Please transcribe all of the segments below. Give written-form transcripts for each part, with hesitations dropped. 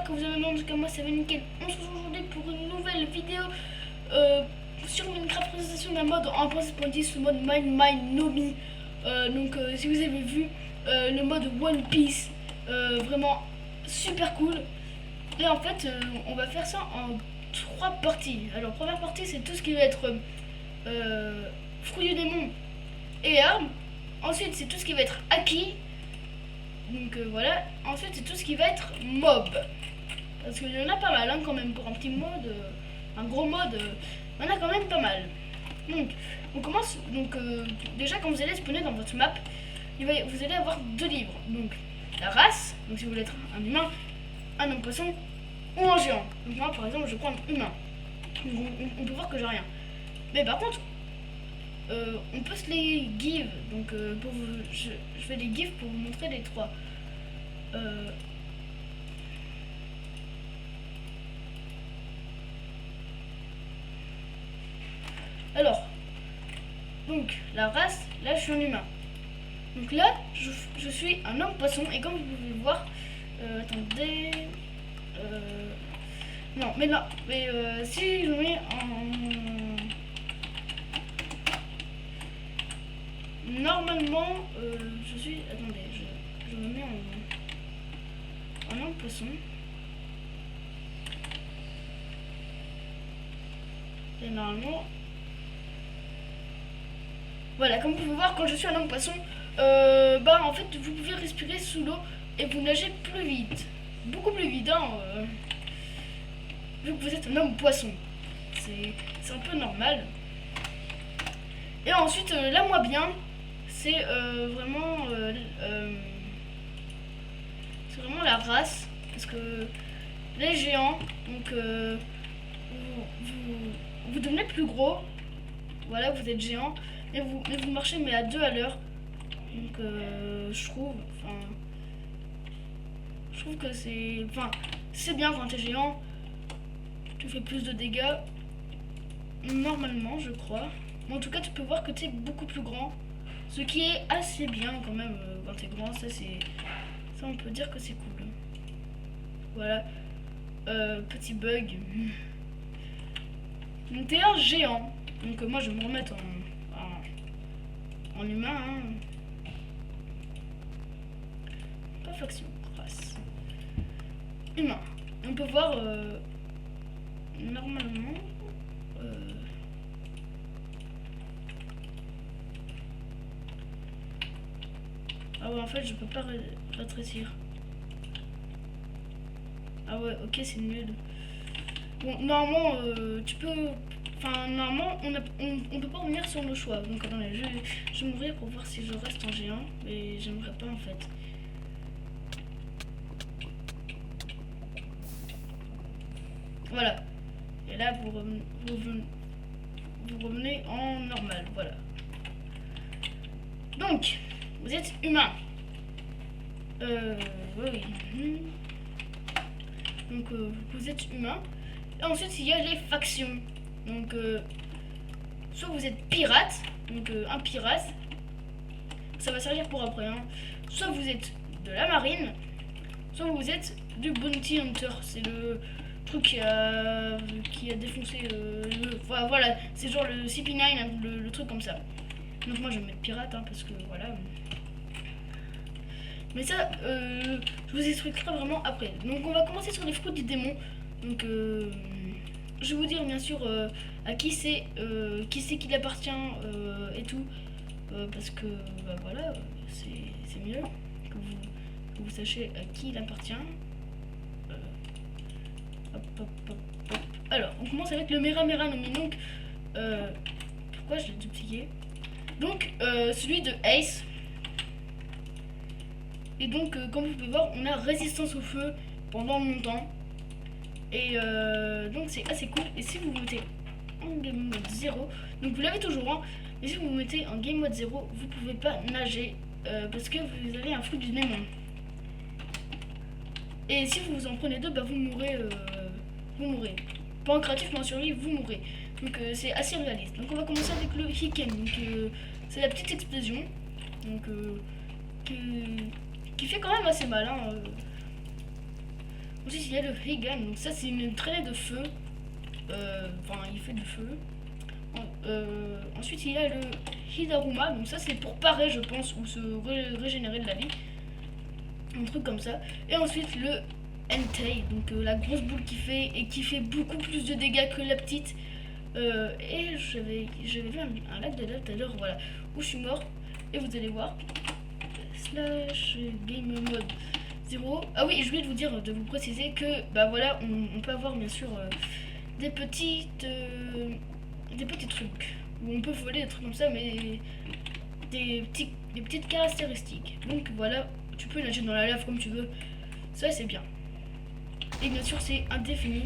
que vous allez bien. En tout cas, moi, ça va nickel. On se retrouve aujourd'hui pour une nouvelle vidéo sur Minecraft, présentation d'un mode 1.7.10, le mode Mine Nomi. Si vous avez vu le mode One Piece, vraiment super cool. Et en fait, on va faire ça en 3 parties. Alors, première partie, c'est tout ce qui va être fruit du démon et armes. Ensuite, c'est tout ce qui va être acquis. Donc voilà. Ensuite, c'est tout ce qui va être mob. Parce qu'il y en a pas mal hein, quand même. Pour un petit mode, un gros mode, il y en a quand même pas mal. Donc, on commence. Donc, déjà, quand vous allez spawner dans votre map, vous allez avoir 2 livres. Donc, la race. Donc, si vous voulez être un humain, un homme poisson ou un géant. Donc, moi, par exemple, je prends un humain. Donc, on peut voir que j'ai rien. Mais par contre, on peut se les give. Donc, je fais les give pour vous montrer les 3. Alors, donc la race, là je suis un humain. Donc là, je suis un homme poisson et comme vous pouvez le voir, attendez, non, si je mets normalement, je suis, attendez, je me mets en homme poisson. Et normalement, voilà, comme vous pouvez voir, quand je suis un homme poisson, en fait, vous pouvez respirer sous l'eau et vous nagez plus vite. Beaucoup plus vite, hein, vu que vous êtes un homme poisson. C'est un peu normal. Et ensuite, là, moi bien, c'est vraiment la race. Parce que les géants, donc vous devenez plus gros. Voilà, vous êtes géant. Mais vous marchez mais à 2 à l'heure. Donc je trouve que c'est bien quand t'es géant. Tu fais plus de dégâts. Normalement, je crois. Mais en tout cas, tu peux voir que t'es beaucoup plus grand. Ce qui est assez bien quand même quand t'es grand. Ça, on peut dire que c'est cool. Voilà. Petit bug. Donc t'es un géant. Donc moi, je vais me remettre en humain, hein. Pas faction, race. Humain. On peut voir normalement. Ah ouais, en fait, je peux pas rétrécir. Ah ouais, ok, c'est nul. Bon, normalement, tu peux. Enfin, normalement, on peut pas revenir sur nos choix. Donc, attendez, je vais m'ouvrir pour voir si je reste en géant. Mais j'aimerais pas en fait. Voilà. Et là, vous revenez en normal. Voilà. Donc, vous êtes humain. Oui. Donc, vous êtes humain. Et ensuite, il y a les factions. Donc, soit vous êtes pirate, donc un pirate, ça va servir pour après, hein. Soit vous êtes de la marine, soit vous êtes du bounty hunter, c'est le truc qui a défoncé voilà, c'est genre le CP9, hein, le truc comme ça. Donc moi je vais mettre pirate, hein, parce que voilà. Mais ça, je vous expliquerai vraiment après. Donc on va commencer sur les fruits du démon. Donc je vais vous dire bien sûr à qui c'est qu'il appartient et tout. Parce que voilà, c'est mieux que vous sachiez à qui il appartient. Hop. Alors, on commence avec le Mera Nomi. Donc, pourquoi je l'ai dupliqué? Donc, celui de Ace. Et donc, comme vous pouvez voir, on a résistance au feu pendant longtemps. Et donc, c'est assez cool. Et si vous mettez en game mode 0, donc vous l'avez toujours, hein, mais si vous mettez en game mode 0, vous pouvez pas nager parce que vous avez un fruit du démon. Et si vous en prenez 2, vous mourrez. Pas en créatif, mais en survie, vous mourrez. Donc c'est assez réaliste. Donc on va commencer avec le Hiken. Donc c'est la petite explosion. Donc qui fait quand même assez mal, hein. Ensuite il y a le Heigan, donc ça c'est une traînée de feu. Enfin il fait du feu. Ensuite il y a le Hidaruma, donc ça c'est pour parer je pense, ou se régénérer de la vie. Un truc comme ça. Et ensuite le Entei, donc la grosse boule qui fait beaucoup plus de dégâts que la petite. Et j'avais vu un lac de lave tout à l'heure, voilà, où je suis mort. Et vous allez voir. Slash game mode 0. Ah oui, je voulais vous dire, de vous préciser que bah voilà, on peut avoir bien sûr des petits trucs où on peut voler des trucs comme ça, mais des petites caractéristiques. Donc voilà, tu peux nager dans la lave comme tu veux, ça c'est bien. Et bien sûr c'est indéfini,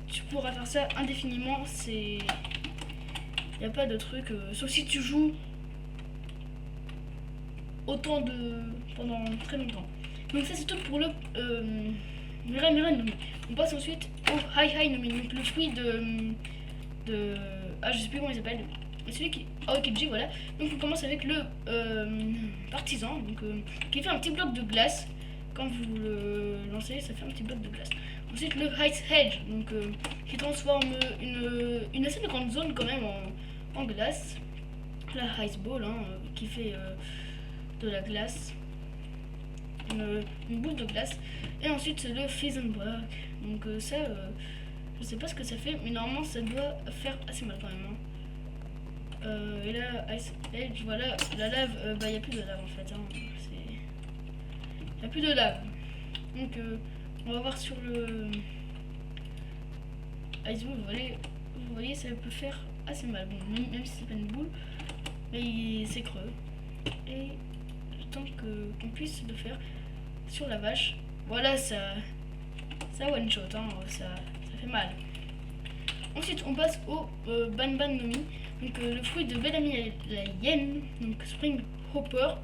tu pourras faire ça indéfiniment, c'est... Il n'y a pas de truc, sauf si tu joues autant de... pendant très longtemps. Donc ça c'est tout pour le Mirai Nomi. On passe ensuite au Hi Nomi, donc le fruit de... Ah je sais plus comment il s'appelle. Celui qui... Aokiji, voilà. Donc on commence avec le partisan, donc, qui fait un petit bloc de glace. Quand vous le lancez, ça fait un petit bloc de glace. Ensuite le Ice Hedge, donc qui transforme une assez grande zone quand même en glace. La Ice Ball, hein, qui fait de la glace, une boule de glace. Et ensuite c'est le Feisenberg, donc ça, je sais pas ce que ça fait, mais normalement ça doit faire assez mal quand même. Hein. Et là, Ice Edge, voilà, la lave, bah y a plus de lave en fait. Hein. Y a plus de lave. Donc on va voir sur le Ice Ball, vous voyez, ça peut faire assez mal. Bon, même si c'est pas une boule, mais c'est creux. Et je tente qu'on puisse le faire sur la vache. Voilà, ça one shot, hein, ça fait mal. Ensuite on passe au Banban Nomi, donc le fruit de Bellamy la Yen, donc Spring Hopper,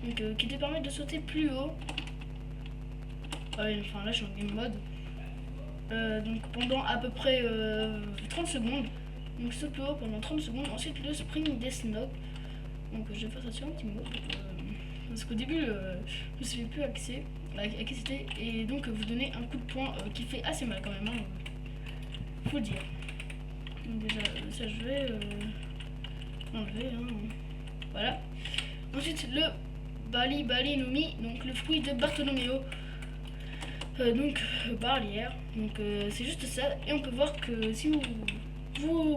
donc qui te permet de sauter plus haut. Enfin là je suis en game mode. Donc pendant à peu près 30 secondes. Donc saute plus haut pendant 30 secondes. Ensuite le Spring Death Knock. Donc je vais faire ça sur un petit mode. Parce qu'au début je ne savais plus à qui c'était. Et donc vous donnez un coup de poing qui fait assez mal quand même. Hein, faut le dire. Donc déjà ça je vais enlever. Hein. Voilà. Ensuite le Bali Nomi, donc le fruit de Bartolomeo. Donc barrière, donc c'est juste ça. Et on peut voir que si vous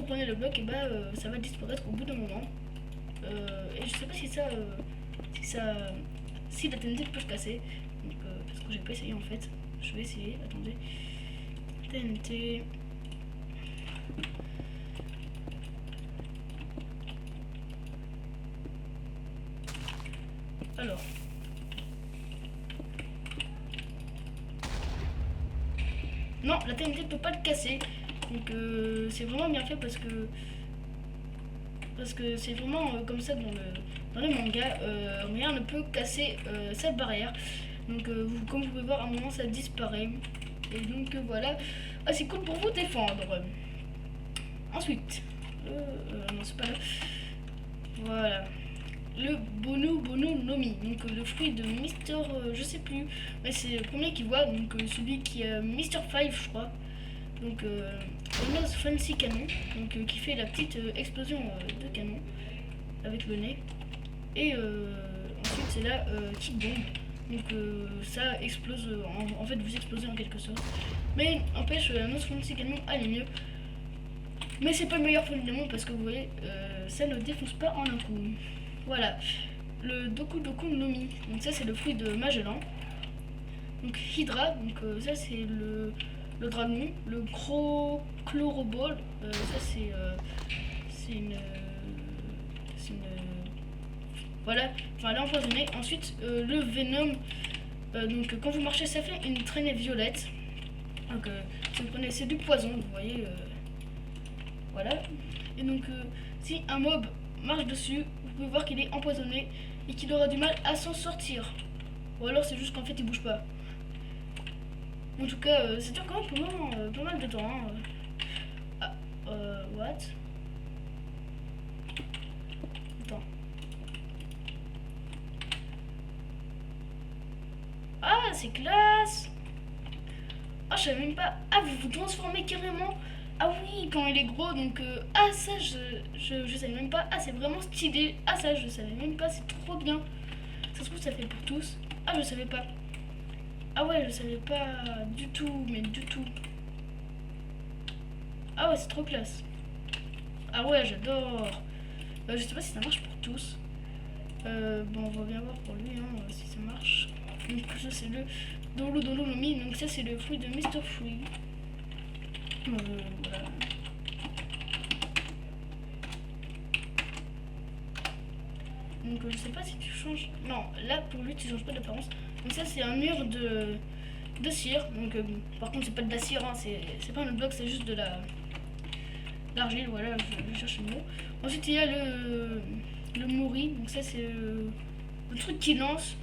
prenez le bloc, et bah ça va disparaître au bout d'un moment. Et je sais pas si la TNT peut se casser, donc, parce que j'ai pas essayé en fait. Je vais essayer, attendez. TNT. Alors. Non, la TNT ne peut pas le casser. Donc c'est vraiment bien fait parce que c'est vraiment comme ça dans le manga. Rien ne peut casser cette barrière. Donc comme vous pouvez voir, à un moment ça disparaît. Et donc voilà. Ah, c'est cool pour vous défendre. Ensuite, non c'est pas là. Voilà. Le Bono Nomi, donc le fruit de Mister, je sais plus, mais c'est le premier qui voit, donc celui qui est Mister 5 je crois, donc Almost Fancy Canon, donc qui fait la petite explosion de canon avec le nez, et ensuite c'est la Kick Bomb, donc ça explose, en fait vous explosez en quelque sorte, mais empêche Almost Fancy Canon allait mieux, mais c'est pas le meilleur fruit du monde parce que vous voyez, ça ne défonce pas en un coup. Voilà, le Doku Nomi, donc ça c'est le fruit de Magellan. Donc Hydra, donc ça c'est le dragon. Le gros Chloroball, ça c'est une voilà, enfin elle est empoisonnée. Ensuite le Venom, donc quand vous marchez ça fait une traînée violette. Donc si vous prenez, c'est du poison, vous voyez, voilà. Et donc si un mob marche dessus, vous pouvez voir qu'il est empoisonné et qu'il aura du mal à s'en sortir. Ou alors c'est juste qu'en fait il bouge pas. En tout cas, ça dure quand même pas mal de temps. Hein. What? Attends. Ah, c'est classe! je savais même pas. Ah, vous vous transformez carrément. Ah oui, quand il est gros, donc... ah, ça, je savais même pas. Ah, c'est vraiment stylé. Ah, ça, je savais même pas. C'est trop bien. Ça se trouve, ça fait pour tous. Ah, je savais pas. Ah ouais, je savais pas du tout, mais du tout. Ah ouais, c'est trop classe. Ah ouais, j'adore. Je sais pas si ça marche pour tous. Bon, on va bien voir pour lui, hein, si ça marche. Donc ça, c'est le Dolo Dolo Nomi. Donc ça, c'est le fruit de Mr. Fruit. Voilà. Donc je sais pas si tu changes. Non, là pour lui tu changes pas d'apparence. Donc ça c'est un mur de cire. Donc par contre c'est pas de la cire, hein, c'est pas un bloc, c'est juste de l'argile. Voilà, je cherche le mot. Ensuite il y a le Mori. Donc ça c'est le truc qui lance.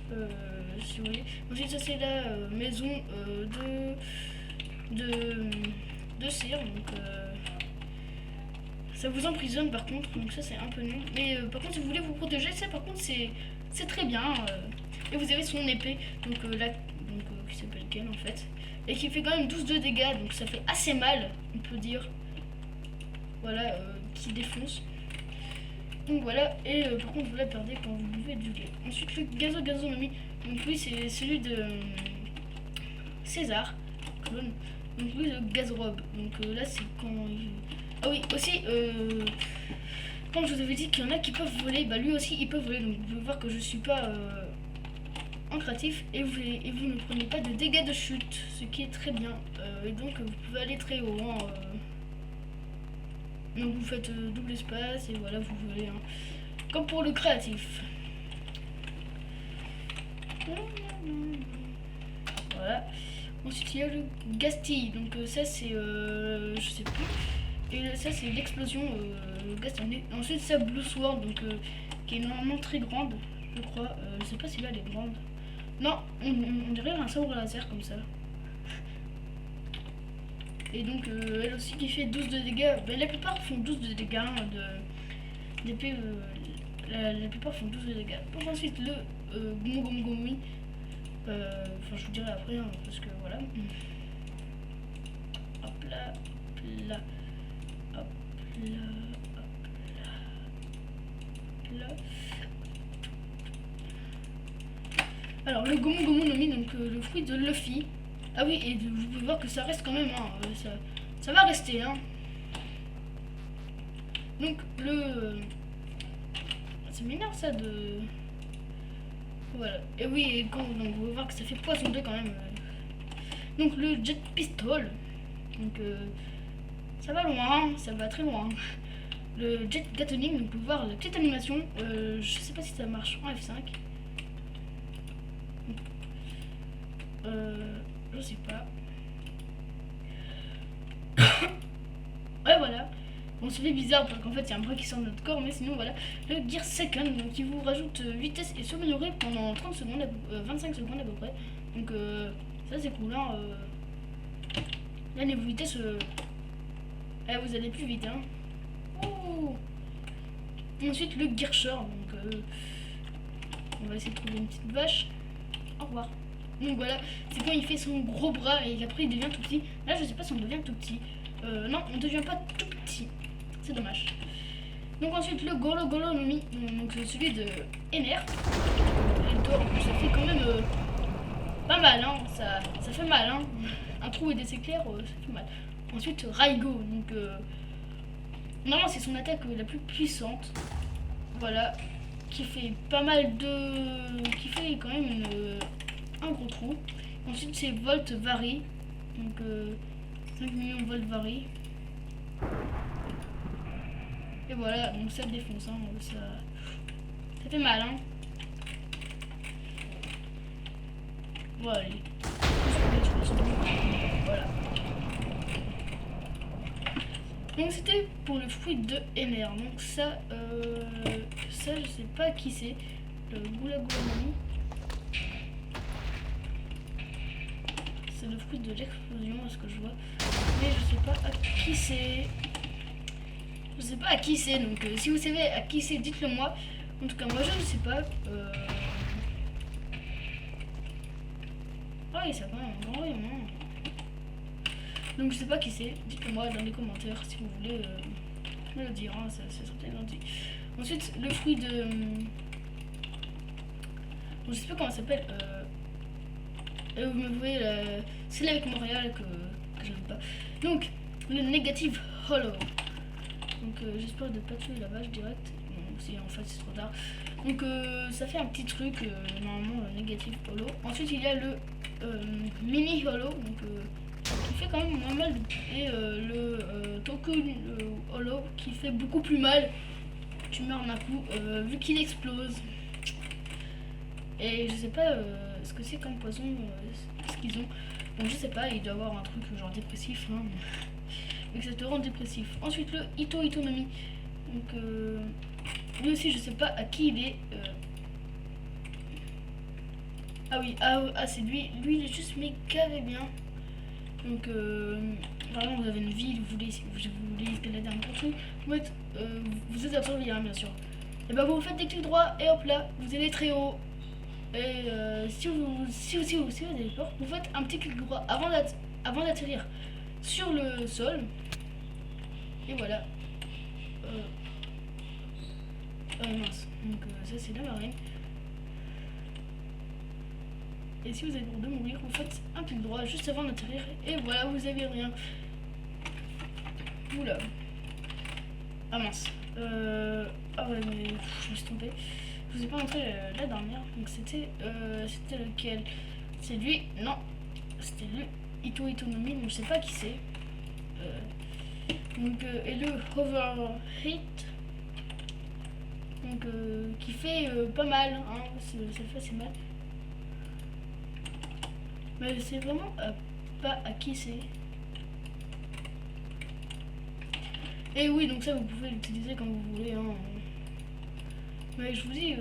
Si vous voyez. Ensuite ça c'est la maison de cire. Donc ça vous emprisonne par contre, donc ça c'est un peu nul. Mais par contre si vous voulez vous protéger, ça par contre c'est très bien. Et vous avez son épée, donc là, qui s'appelle Ken en fait. Et qui fait quand même 12 de dégâts, donc ça fait assez mal, on peut dire. Voilà, qui défonce. Donc voilà, et par contre vous la perdez quand vous buvez du lait. Ensuite le Gazonomi, donc lui c'est celui de César, clone. Donc lui le Gazrobe, donc là c'est quand il... Ah oui, aussi, comme je vous avais dit qu'il y en a qui peuvent voler, bah lui aussi il peut voler, donc vous pouvez voir que je suis pas en créatif et vous ne prenez pas de dégâts de chute, ce qui est très bien, et donc vous pouvez aller très haut, hein, donc vous faites double espace et voilà, vous volez, hein, comme pour le créatif. Voilà. Ensuite il y a le Gastille, donc ça c'est, je sais plus. Et ça c'est l'explosion Gastonné. Ensuite ça Blue Sword, donc qui est normalement très grande, je crois. Je sais pas si là elle est grande. Non, on dirait un sabre laser comme ça. Et donc elle aussi qui fait 12 de dégâts. Ben, la plupart font 12 de dégâts d'épée. La plupart font 12 de dégâts. Donc ensuite le Gomogomogomi. Enfin je vous dirai après, hein, parce que voilà. Hop là, hop là. Hop là, hop là. Alors le Gomu Nomi, donc le fruit de Luffy. Ah oui, et vous pouvez voir que ça reste quand même, hein, ça va rester, hein. Donc le... C'est m'énerve ça de... Voilà. Et oui, et quand, donc vous pouvez voir que ça fait poison 2 quand même. Donc le Jet Pistol. Donc ça va loin, ça va très loin. Le Jet Gatling, vous pouvez voir la petite animation. Je sais pas si ça marche en F5. Je sais pas. Ouais, voilà. Bon, ça fait bizarre parce qu'en fait il y a un bras qui sort de notre corps, mais sinon voilà. Le Gear Second, donc qui vous rajoute vitesse et s'améliorer pendant 30 secondes, 25 secondes à peu près. Donc ça c'est cool, hein. Là niveau vitesse, vous allez plus vite, hein. Oh. Ensuite le Gearsher, donc on va essayer de trouver une petite vache. Au revoir. Donc voilà, c'est quand il fait son gros bras et qu'après il devient tout petit. Là je sais pas si on devient tout petit. Non, on devient pas tout petit. C'est dommage. Donc ensuite le Golo Golo Nomi, donc celui de Ener. Ça fait quand même pas mal, hein. Ça fait mal, hein. Un trou et des éclairs, ça fait mal. Ensuite Raigo, donc normalement c'est son attaque la plus puissante. Voilà, qui fait pas mal de... qui fait quand même un gros trou. Ensuite c'est Volt Vary, donc 5 millions Volt Vary. Et voilà, donc ça défonce, hein, ça fait mal, hein. Voilà. Voilà. Donc c'était pour le fruit de Ener. Donc ça je sais pas qui c'est. Le Goula Goula Mami. C'est le fruit de l'explosion, à ce que je vois. Mais je sais pas à qui c'est. Je sais pas à qui c'est, donc si vous savez à qui c'est, dites-le moi. En tout cas, moi je ne sais pas. Ah oui, ça a quand même un grand rayon, hein. Donc je sais pas qui c'est, dites-le moi dans les commentaires si vous voulez me le dire, hein, ça serait bien gentil. Ensuite le fruit de... Bon, je sais pas comment ça s'appelle. Vous me voyez, c'est là avec Montréal que j'aime pas. Donc le négatif hollow. Donc j'espère de pas tuer la vache direct. Bon, si en fait c'est trop tard. Donc ça fait un petit truc, normalement négatif hollow. Ensuite il y a le mini hollow, donc qui fait quand même moins mal. Et le token hollow qui fait beaucoup plus mal. Tu meurs d'un coup, vu qu'il explose. Et je sais pas ce que c'est comme poison, ce qu'ils ont. Donc je sais pas, il doit avoir un truc genre dépressif, hein. Mais que ça te rend dépressif. Ensuite le Itonomi. Donc lui aussi je sais pas à qui il est. Ah oui, c'est lui. Lui il est juste méga bien. Donc vraiment vous avez une ville, vous voulez escalader un peu tout. Vous êtes à surveiller, hein, bien sûr. Et bah vous faites des clics droits et hop là, vous allez très haut. Et si vous avez peur, vous faites un petit clic droit avant d'atterrir sur le sol. Et voilà. Mince. Donc ça c'est la marine. Et si vous avez peur de mourir, vous faites un clic droit juste avant d'atterrir. Et voilà, vous avez rien. Oula. Ah mince. Ah ouais mais je me suis trompée. Je vous ai pas montré la dernière. Donc c'était lequel? C'est lui. Non. C'était lui. Itonomi. Donc je sais pas qui c'est. Donc et le Overheat. Donc qui fait pas mal. Hein. Ça fait assez mal. Mais c'est vraiment pas à qui c'est. Et oui, donc ça vous pouvez l'utiliser comme vous voulez. Hein. Mais je vous dis,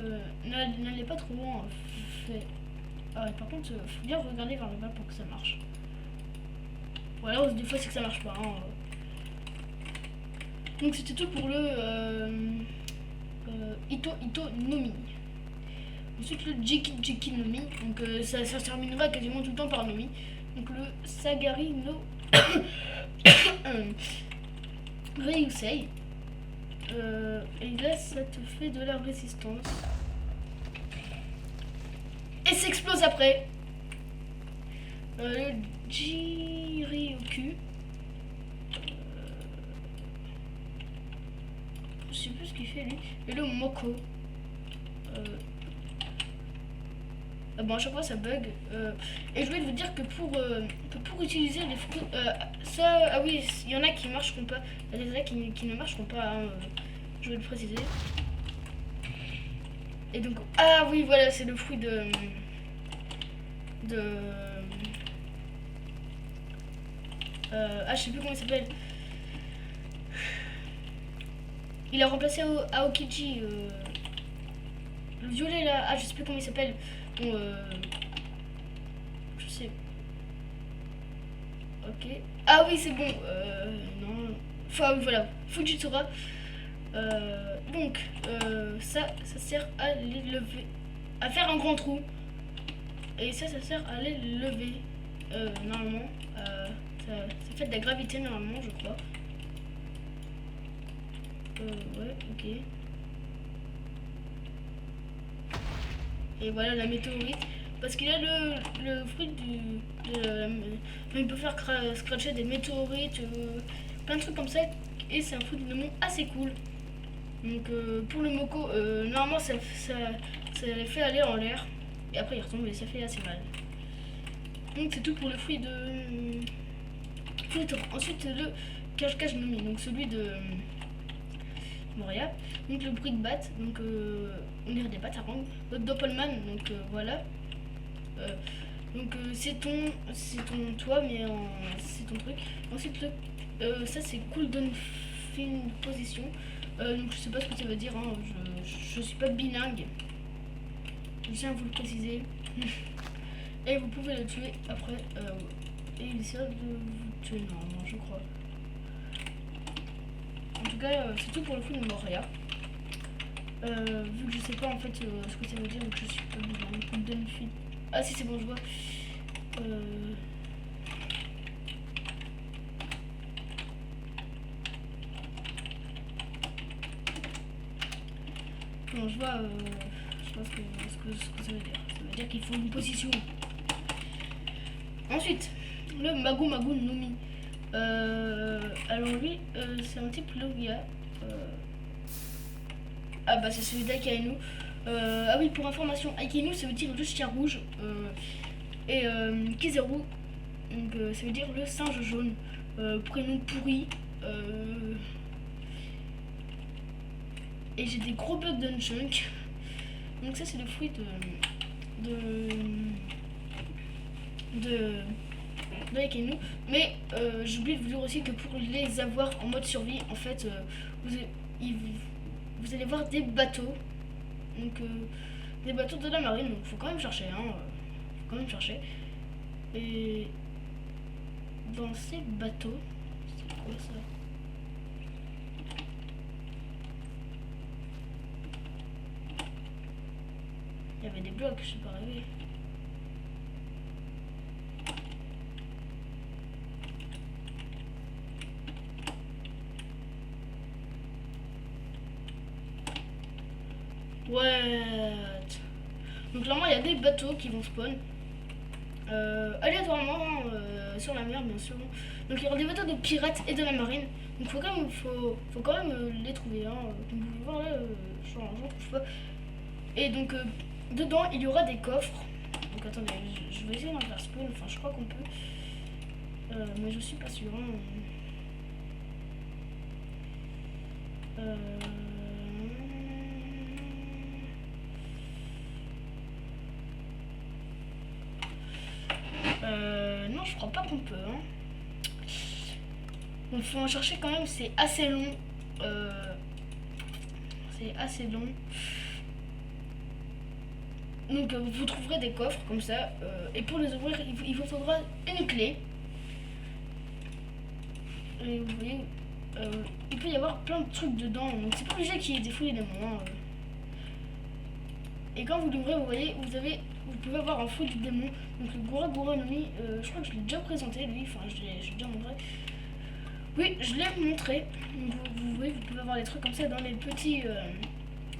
n'allez pas trop loin. Par contre, faut bien regarder vers le bas pour que ça marche. Ou alors des fois c'est que ça marche pas. Hein. Donc c'était tout pour le Itonomi. Ensuite le Jiki Nomi. Donc ça se terminera quasiment tout le temps par Nomi. Donc le Sagari no Ryusei. Et là ça te fait de la résistance. Et s'explose après. Le Jirioku. Je sais plus ce qu'il fait lui. Et le Moko. Bon, à chaque fois ça bug. Et je voulais vous dire que pour utiliser les fruits. Ah oui, il y en a qui marcheront pas. Il y a des là qui ne marcheront pas. Hein, je vais le préciser. Et donc. Ah oui, voilà, c'est le fruit de. Je sais plus comment il s'appelle. Il a remplacé Aokiji. Le violet là. Ah, je sais plus comment il s'appelle. Bon, je sais. Ok. Ah oui, c'est bon. Non. Enfin, voilà. Fujitora. Donc, ça sert à les lever. À faire un grand trou. Et ça sert à les lever. Normalement. Ça fait de la gravité, normalement, je crois. Ouais, ok. Et voilà la météorite. Parce qu'il a le fruit il peut faire scratcher des météorites, plein de trucs comme ça. Et c'est un fruit de monde assez cool. Donc pour le Moko, normalement ça les fait aller en l'air. Et après il retombe et ça fait assez mal. Donc c'est tout pour le fruit de... Ensuite le Cache-Cache Nomi, donc celui de Moria. Donc le Brickbat, donc on dirait des pâtes à rang. Le Doppelman, donc voilà. Donc c'est ton toit, mais c'est ton truc. Ensuite ça c'est Cooldown Fin Position. Donc je sais pas ce que ça veut dire, hein. Je suis pas bilingue. Je tiens à vous le préciser. Et vous pouvez le tuer après. Et il essaie de vous tuer normalement, je crois. En tout cas, c'est tout pour le coup de Moria. Vu que je sais pas en fait ce que ça veut dire, donc je suis pas bilingue. Ah si, c'est bon, je vois. je vois ce que ça veut dire. Ça veut dire qu'il faut une position. Ensuite, le Magu Magu Nomi. Alors lui, c'est un type Logia. Ah bah c'est celui d'Aikainu. Ah oui, pour information, Aikainu ça veut dire le chien rouge. Et Kizaru, donc ça veut dire le singe jaune. Prénom pourri. Et j'ai des gros bugs d'un chunk. Donc ça c'est le fruit de Aikainu. Mais j'ai oublié de vous dire aussi que pour les avoir en mode survie, en fait, vous allez voir des bateaux. Donc des bateaux de la marine. Donc faut quand même chercher. Faut quand même chercher. Et dans ces bateaux, c'est quoi ça? Il y avait des blocs, je suis pas rêvé. What? Donc là, il y a des bateaux qui vont spawn. Aléatoirement sur la mer, bien sûr. Donc il y aura des bateaux de pirates et de la marine. Donc faut quand même les trouver. Comme vous pouvez voir là, j'en trouve pas. Et donc dedans il y aura des coffres. Donc attendez, je vais essayer d'en faire spawn. Enfin je crois qu'on peut. Mais je suis pas sûr. Non, je crois pas qu'on peut. Donc faut en chercher quand même, c'est assez long. C'est assez long. Donc vous trouverez des coffres comme ça. Et pour les ouvrir, il vous faudra une clé. Et vous voyez, il peut y avoir plein de trucs dedans. Donc c'est pas obligé qu'il y ait des fouilles d'éléments. Et quand vous l'ouvrez, vous voyez, vous pouvez avoir un fruit du démon. Donc le Gura Gura Nomi, je crois que je l'ai déjà présenté lui, enfin je l'ai déjà montré. Oui, je l'ai montré. Vous voyez, vous pouvez avoir des trucs comme ça dans les petits,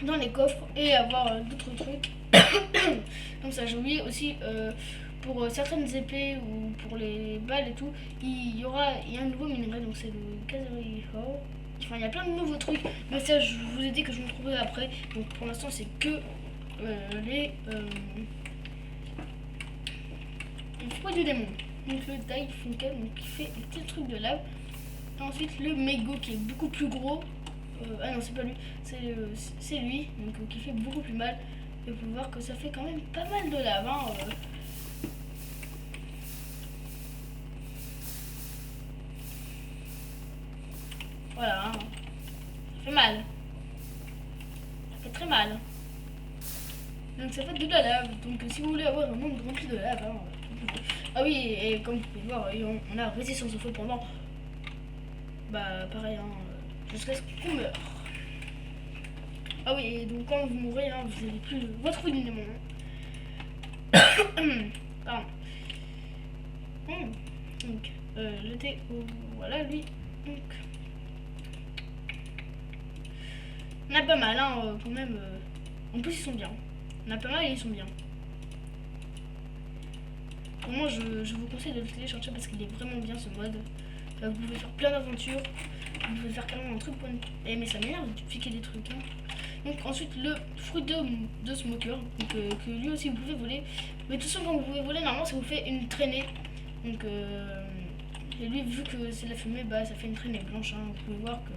dans les coffres et avoir d'autres trucs. Comme ça, j'ai oublié aussi pour certaines épées ou pour les balles et tout, il y a un nouveau minerai, donc c'est le Kazari Ho. Enfin, il y a plein de nouveaux trucs, mais ça, je vous ai dit que je me trouverai après. Donc pour l'instant, c'est que les fruits du démon. Donc le Dai Funkel, donc qui fait des petits trucs de lave. Et ensuite le Mego qui est beaucoup plus gros. Ah non, c'est pas lui, c'est lui, donc qui fait beaucoup plus mal. Et vous pouvez voir que ça fait quand même pas mal de lave. Voilà, ça fait mal. Ça fait très mal. Donc ça fait de la lave. Donc si vous voulez avoir un monde rempli de lave, ah oui, et comme vous pouvez voir, on a résistance au feu pendant, bah pareil, jusqu'à ce qu'on meure. Ah oui, et donc quand vous mourrez, vous n'avez plus votre fruit du démon. Pardon. Donc, j'étais au... Voilà, lui. Donc, on a pas mal, quand même. En plus, ils sont bien. On a pas mal et ils sont bien. Vraiment, je vous conseille de le télécharger parce qu'il est vraiment bien ce mode. Vous pouvez faire plein d'aventures. Vous pouvez faire carrément un truc pour... mais ça m'énerve de piquer des trucs. Donc ensuite le fruit de Smoker, donc, que lui aussi vous pouvez voler. Mais tout ça quand vous pouvez voler, normalement ça vous fait une traînée. Donc et lui vu que c'est de la fumée, bah ça fait une traînée blanche. Vous pouvez voir que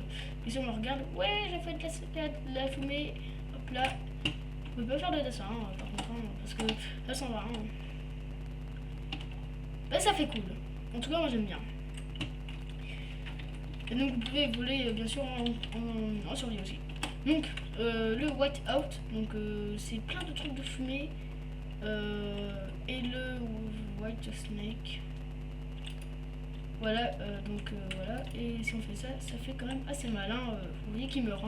ici on me regarde, ouais j'ai fait de la fumée. Hop là. Vous pouvez pas faire de dessin par contre, parce que là ça va. Bah ça fait cool. En tout cas moi j'aime bien. Et donc vous pouvez voler bien sûr en survie aussi. Donc le white out, donc c'est plein de trucs de fumée. Et le white snake. Voilà, donc voilà. Et si on fait ça, ça fait quand même assez mal. Vous voyez qu'il meurt.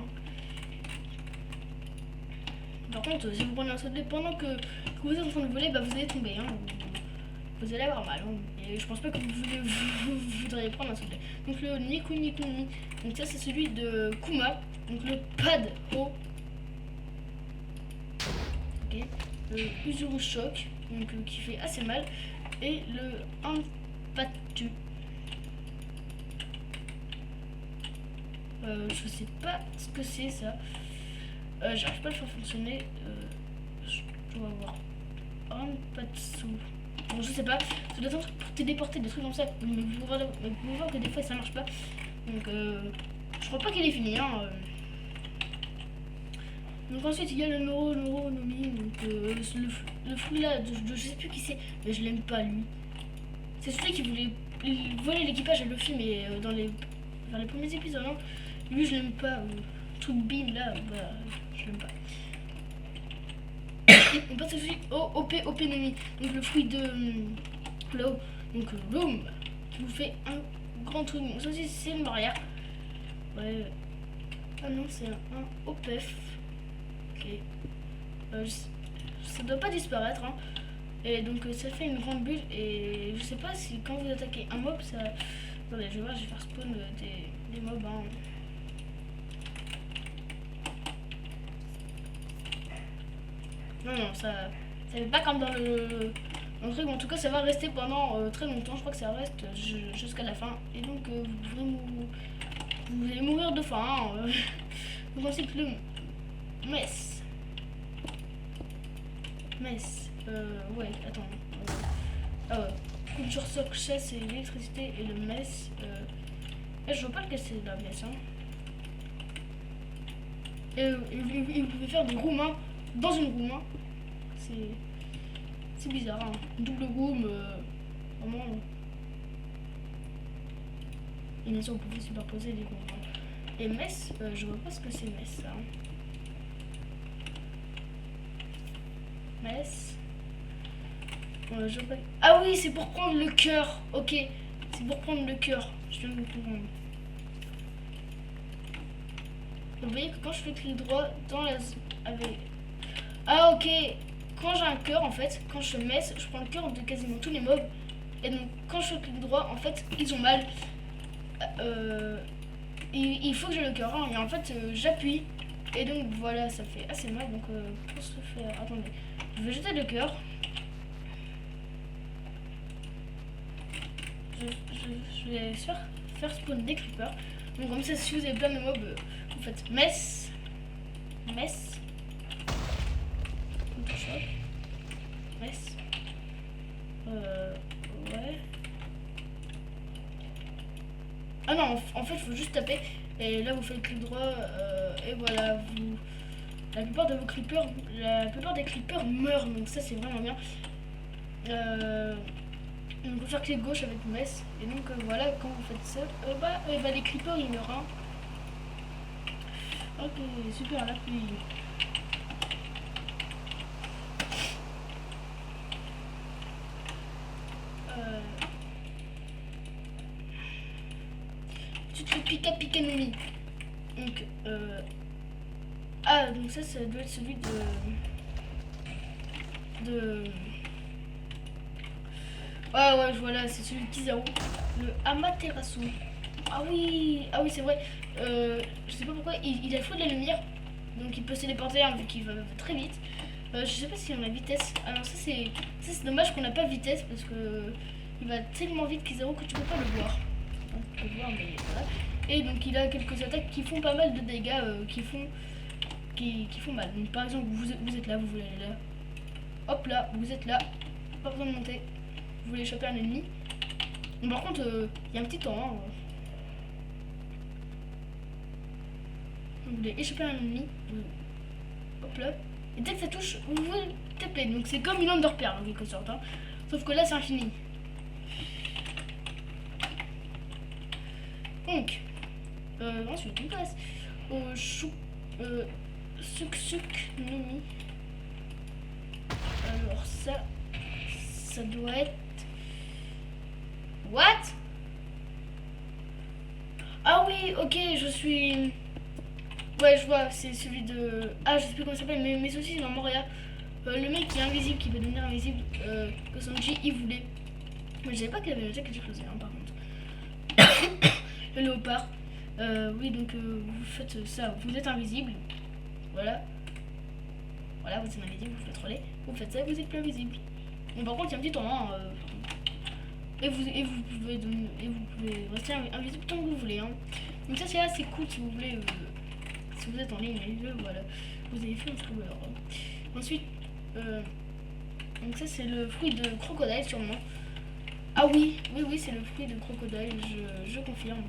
Par contre, si vous prenez un sauté pendant que vous êtes en train de voler, bah vous allez tomber. Vous allez avoir mal. Et je pense pas que vous voudriez prendre un sauté. Donc le Niku Niku Ni. Donc ça c'est celui de Kuma. Donc le pad haut. attaquer. Le Uzuru Shock, donc qui fait assez mal. Et le Anpatu. Je sais pas ce que c'est ça. J'arrive pas à le faire fonctionner. Je dois voir. Anpatsu. Bon, je sais pas. Ça doit être un truc pour téléporter, des trucs comme ça. Mais vous pouvez voir que des fois ça marche pas. Donc, je crois pas qu'il est fini. Hein. Donc ensuite il y a le Neuronomi, donc le fruit là, je sais plus qui c'est, mais je l'aime pas lui. C'est celui qui voulait voler l'équipage à Luffy, mais dans les premiers épisodes, hein. Lui je l'aime pas, truc bim là, bah, je l'aime pas. On passe aussi au OP Nomi, donc le fruit de l'eau, donc boum, qui vous fait un grand truc. Donc ça aussi c'est une barrière. Ouais. Ah non, c'est un OPF. Ok. Ça doit pas disparaître. Hein. Et donc ça fait une grande bulle. Et je sais pas si quand vous attaquez un mob, ça. Attendez, je vais voir, je vais faire spawn des mobs. Hein. Non, ça fait pas comme dans le truc. En tout cas, ça va rester pendant très longtemps. Je crois que ça reste jusqu'à la fin. Et donc, vous allez mourir de faim. Hein. Donc ensuite, le mess. Ouais, attends. Ah ouais. Culture soc, chasse et l'électricité et le mess. Je vois pas lequel c'est la mess. Hein. Et vous pouvez faire des room hein, dans une room. Hein. C'est bizarre. Hein. Double room. Vraiment. Et bien sûr, vous pouvez superposer les rooms. Hein. Et mess, je vois pas ce que c'est mess. Hein. Mess. Ah oui, c'est pour prendre le cœur. Ok, c'est pour prendre le cœur. Je viens de me comprendre. Vous voyez que quand je fais clic droit dans la... Avec... Ah ok, quand j'ai un cœur en fait, quand je mess, je prends le cœur de quasiment tous les mobs. Et donc quand je fais clic droit, en fait, ils ont mal. Il faut que j'ai le cœur. Hein, et en fait, j'appuie. Et donc voilà, ça fait assez mal. Donc pour se faire... Attendez, je vais jeter le cœur. Je vais faire spawn des creepers. Donc comme ça, si vous avez plein de mobs, vous faites mess. Photoshop. Mess. Ouais. Ah non, en fait, il faut juste taper. Et là, vous faites clic droit. Et voilà, la plupart des creepers meurent. Donc ça, c'est vraiment bien. Donc on peut faire clic gauche avec mess. Et donc voilà, quand vous faites ça, les creepers ils meurent. Hein. Ok, super, là puis. Tu te fais Pika Nomi. Donc ah donc ça doit être celui de ouais, voilà, c'est celui de Kizaru, le Amaterasu. Ah oui, c'est vrai. Je sais pas pourquoi, il a le feu de la lumière, donc il peut se téléporter hein, vu qu'il va très vite. Je sais pas si on a vitesse. Alors ça c'est dommage qu'on n'a pas vitesse parce que il va tellement vite Kizaru que tu peux pas le voir. Enfin, tu peux le voir mais voilà. Et donc il a quelques attaques qui font pas mal de dégâts, qui font mal. Donc par exemple vous êtes là, vous voulez aller là. Hop là, vous êtes là, pas besoin de monter. Vous voulez choper un ennemi. Bon, par contre, il y a un petit temps. Hein. Vous voulez échapper à un ennemi. Hop là. Et dès que ça touche, vous voulez taper. Donc c'est comme une Ender Pearl en quelque sorte. Hein. Sauf que là, c'est infini. Donc, ensuite, on passe au Suk Nomi. Alors, ça doit être. What? Ah oui, ok, je suis... Ouais, je vois, c'est celui de... Ah, je sais plus comment ça s'appelle, mais c'est aussi dans Moria. Le mec qui est invisible, qui va devenir invisible, que Sanji, il voulait. Mais je savais pas qu'il avait déjà quelque chose, hein, par contre. Le léopard. Oui, donc vous faites ça, vous êtes invisible. Voilà. Voilà, vous êtes invisible, vous faites relais. Vous faites ça, vous êtes plus invisible. Bon, par contre, il y a un petit temps. Et vous pouvez rester invisible tant que vous voulez. Hein. Donc ça, c'est assez cool si vous voulez. Si vous êtes en ligne, voilà. Vous avez fait un scrubber. Ensuite, donc ça, c'est le fruit de crocodile, sûrement. Ah oui, c'est le fruit de crocodile, je confirme.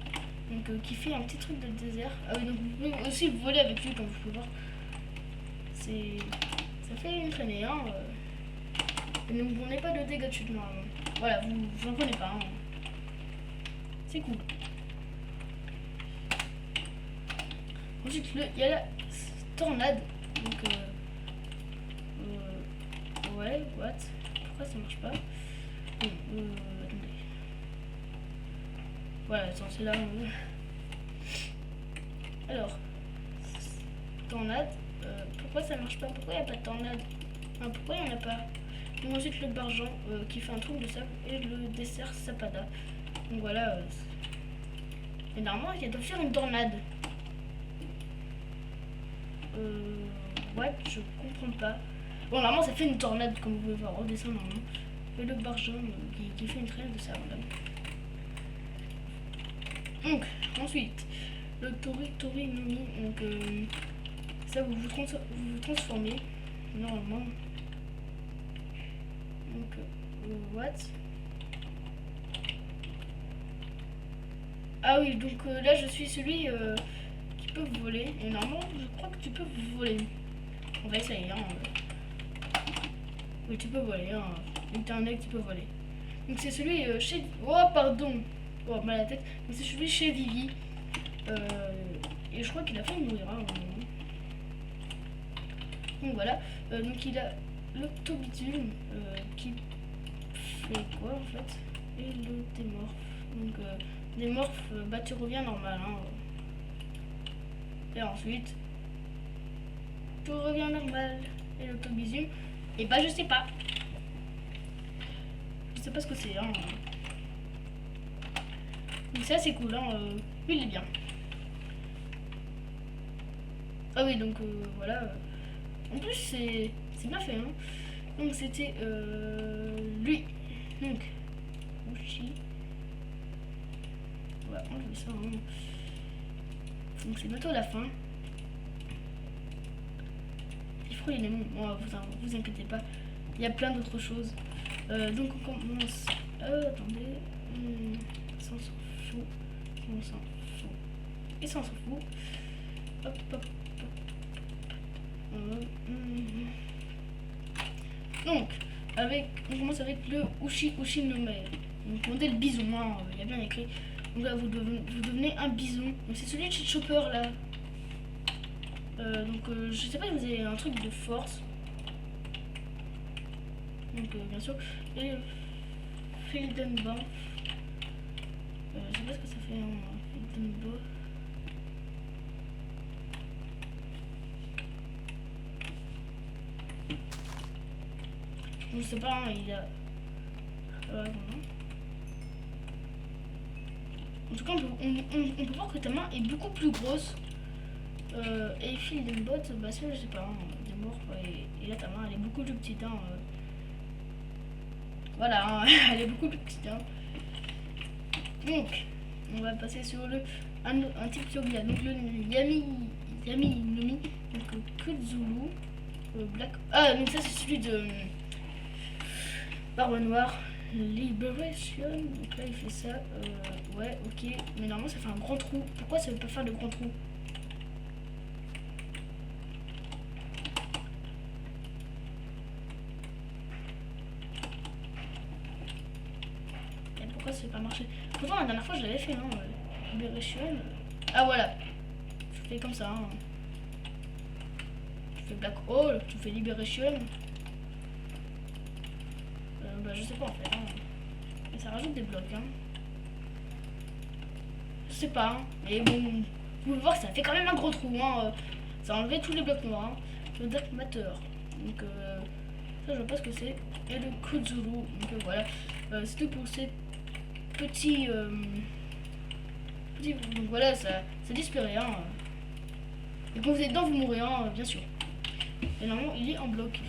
Donc qui fait un petit truc de désert. Ah oui, donc vous pouvez aussi voler avec lui, comme vous pouvez voir. Ça fait une traînée, hein. Et donc on n'est pas de dégâts de chute normalement. Voilà, vous en prenez pas. Hein. C'est cool. Ensuite, il y a la tornade. Donc ouais, what? Pourquoi ça marche pas? Attendez. Voilà, c'est là. Alors, tornade. Pourquoi ça marche pas? Pourquoi il n'y a pas de tornade? Pourquoi il n'y en a pas? Donc ensuite le bargeon qui fait un truc de sable et le dessert sapada. Donc voilà. Et normalement il doit faire une tornade. Ouais, je comprends pas. Bon, normalement ça fait une tornade comme vous pouvez voir au dessin normalement. Et le bargeon qui fait une traîne de sable. Donc ensuite le Tori Nomi. Donc ça vous transformez normalement. Donc what? Ah oui, donc là je suis celui qui peut voler. Et normalement je crois que tu peux voler. On va essayer. Hein. Oui, tu peux voler. Hein. Donc t'es un mec, tu peux voler. Donc c'est celui chez... Oh pardon. Oh, mal à la tête. Donc c'est celui chez Vivi. Et je crois qu'il a fait mourir. Hein. Donc voilà. Donc il a l'octobitume qui fait quoi en fait? Et le démorphe. Donc démorphe, bah tu reviens normal. Hein. Et ensuite, tout revient normal. Et l'octobitume, et bah je sais pas. Je sais pas ce que c'est. Hein. Donc ça c'est cool. Hein. Lui il est bien. Ah oui, donc voilà. En plus c'est bien fait. Hein. Donc c'était lui. Donc Uchi. On va enlever ça. Hein. Donc c'est bientôt la fin. Il est bon. Bon, vous inquiétez pas. Il y a plein d'autres choses. Donc on commence. Attendez. Ça on s'en fout. On s'en fout. Et ça on s'en fout. Hop hop. Donc, on commence avec le Ushi no Mae. Donc, modèle bison, hein, il y a bien écrit. Donc là, vous devenez un bison. Donc, c'est celui de chez Chopper là. Donc, je sais pas si vous avez un truc de force. Donc, bien sûr. Et Fildenbach. Je sais pas ce que ça fait un Fildenbach. Je sais pas, hein, il a... En tout cas, on peut voir que ta main est beaucoup plus grosse. Et Fildenbach, bah ça, je sais pas, hein, des morts, et là ta main elle est beaucoup plus petite. Hein, voilà, hein, elle est beaucoup plus petite. Hein. Donc, on va passer sur un type sur Yami. Donc le Yami Nomi, donc Kuzulu, Black. Ah, donc ça c'est celui de Barbe Noire, Liberation. Donc là il fait ça. Ouais, ok. Mais normalement ça fait un grand trou. Pourquoi ça veut pas faire de grand trou? Et pourquoi ça fait pas marcher? Pourtant la dernière fois je l'avais fait. Hein, Liberation. Ah voilà. Je fais comme ça. Hein. Tu fais Black Hole, tu fais Liberation. Bah je sais pas en fait. Hein. Et ça rajoute des blocs. Hein. Je sais pas. Hein. Mais bon, vous pouvez voir que ça fait quand même un gros trou. Hein. Ça a enlevé tous les blocs noirs. Hein. Le Dark Matter. Donc ça je vois pas ce que c'est. Et le Kuzuru. Donc voilà. C'était pour ces petits... donc voilà, ça disparaît. Hein. Et quand vous êtes dedans, vous mourrez, hein, bien sûr. Et normalement, il est en bloc.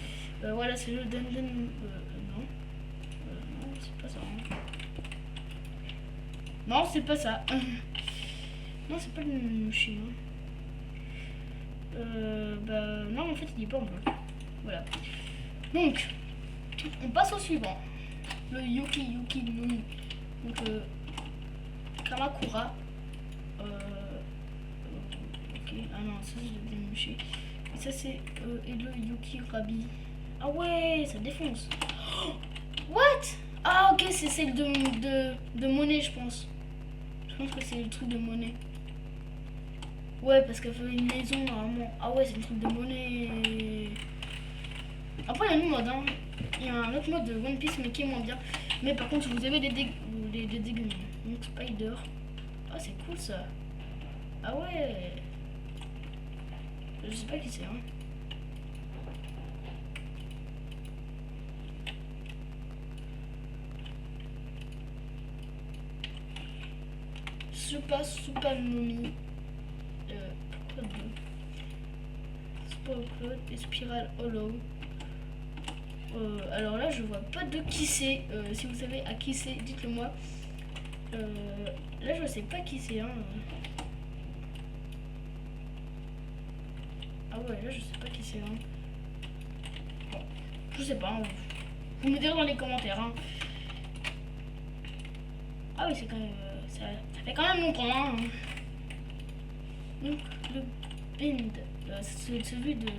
Voilà, c'est le dungeon. Non. Non, c'est pas ça. Hein. Non, c'est pas ça. Non, c'est pas le chien. Bah, non, en fait, il est pas en bloc. Voilà. Donc, on passe au suivant. Le Yuki Numi. Donc, Kamakura. Ok, ah non, ça c'est le Demushi. Et ça c'est et le Yuki Rabi. Ah ouais, ça défonce. Oh, what? Ah ok, c'est celle de monnaie, je pense. Je pense que c'est le truc de monnaie. Ouais, parce qu'elle fait une maison normalement. Ah ouais, c'est le truc de monnaie. Après, il y a un autre mode, hein. Il y a un autre mode de One Piece, mais qui est moins bien. Mais par contre, si vous avez des dégâts. Donc, Spider. Ah, c'est cool ça. Ah ouais. Je sais pas qui c'est, hein. Supanomi. Pourquoi deux? Spore et Spiral Hollow. Alors là, je vois pas de qui c'est. Si vous savez à qui c'est, dites-le moi. Là, je sais pas qui c'est. Hein. Ah ouais, là, je sais pas qui c'est. Hein. Bon, je sais pas. Hein. Vous me direz dans les commentaires. Hein. Ah oui, c'est quand même. Ça fait quand même longtemps. Hein. Donc, le bind. C'est celui de.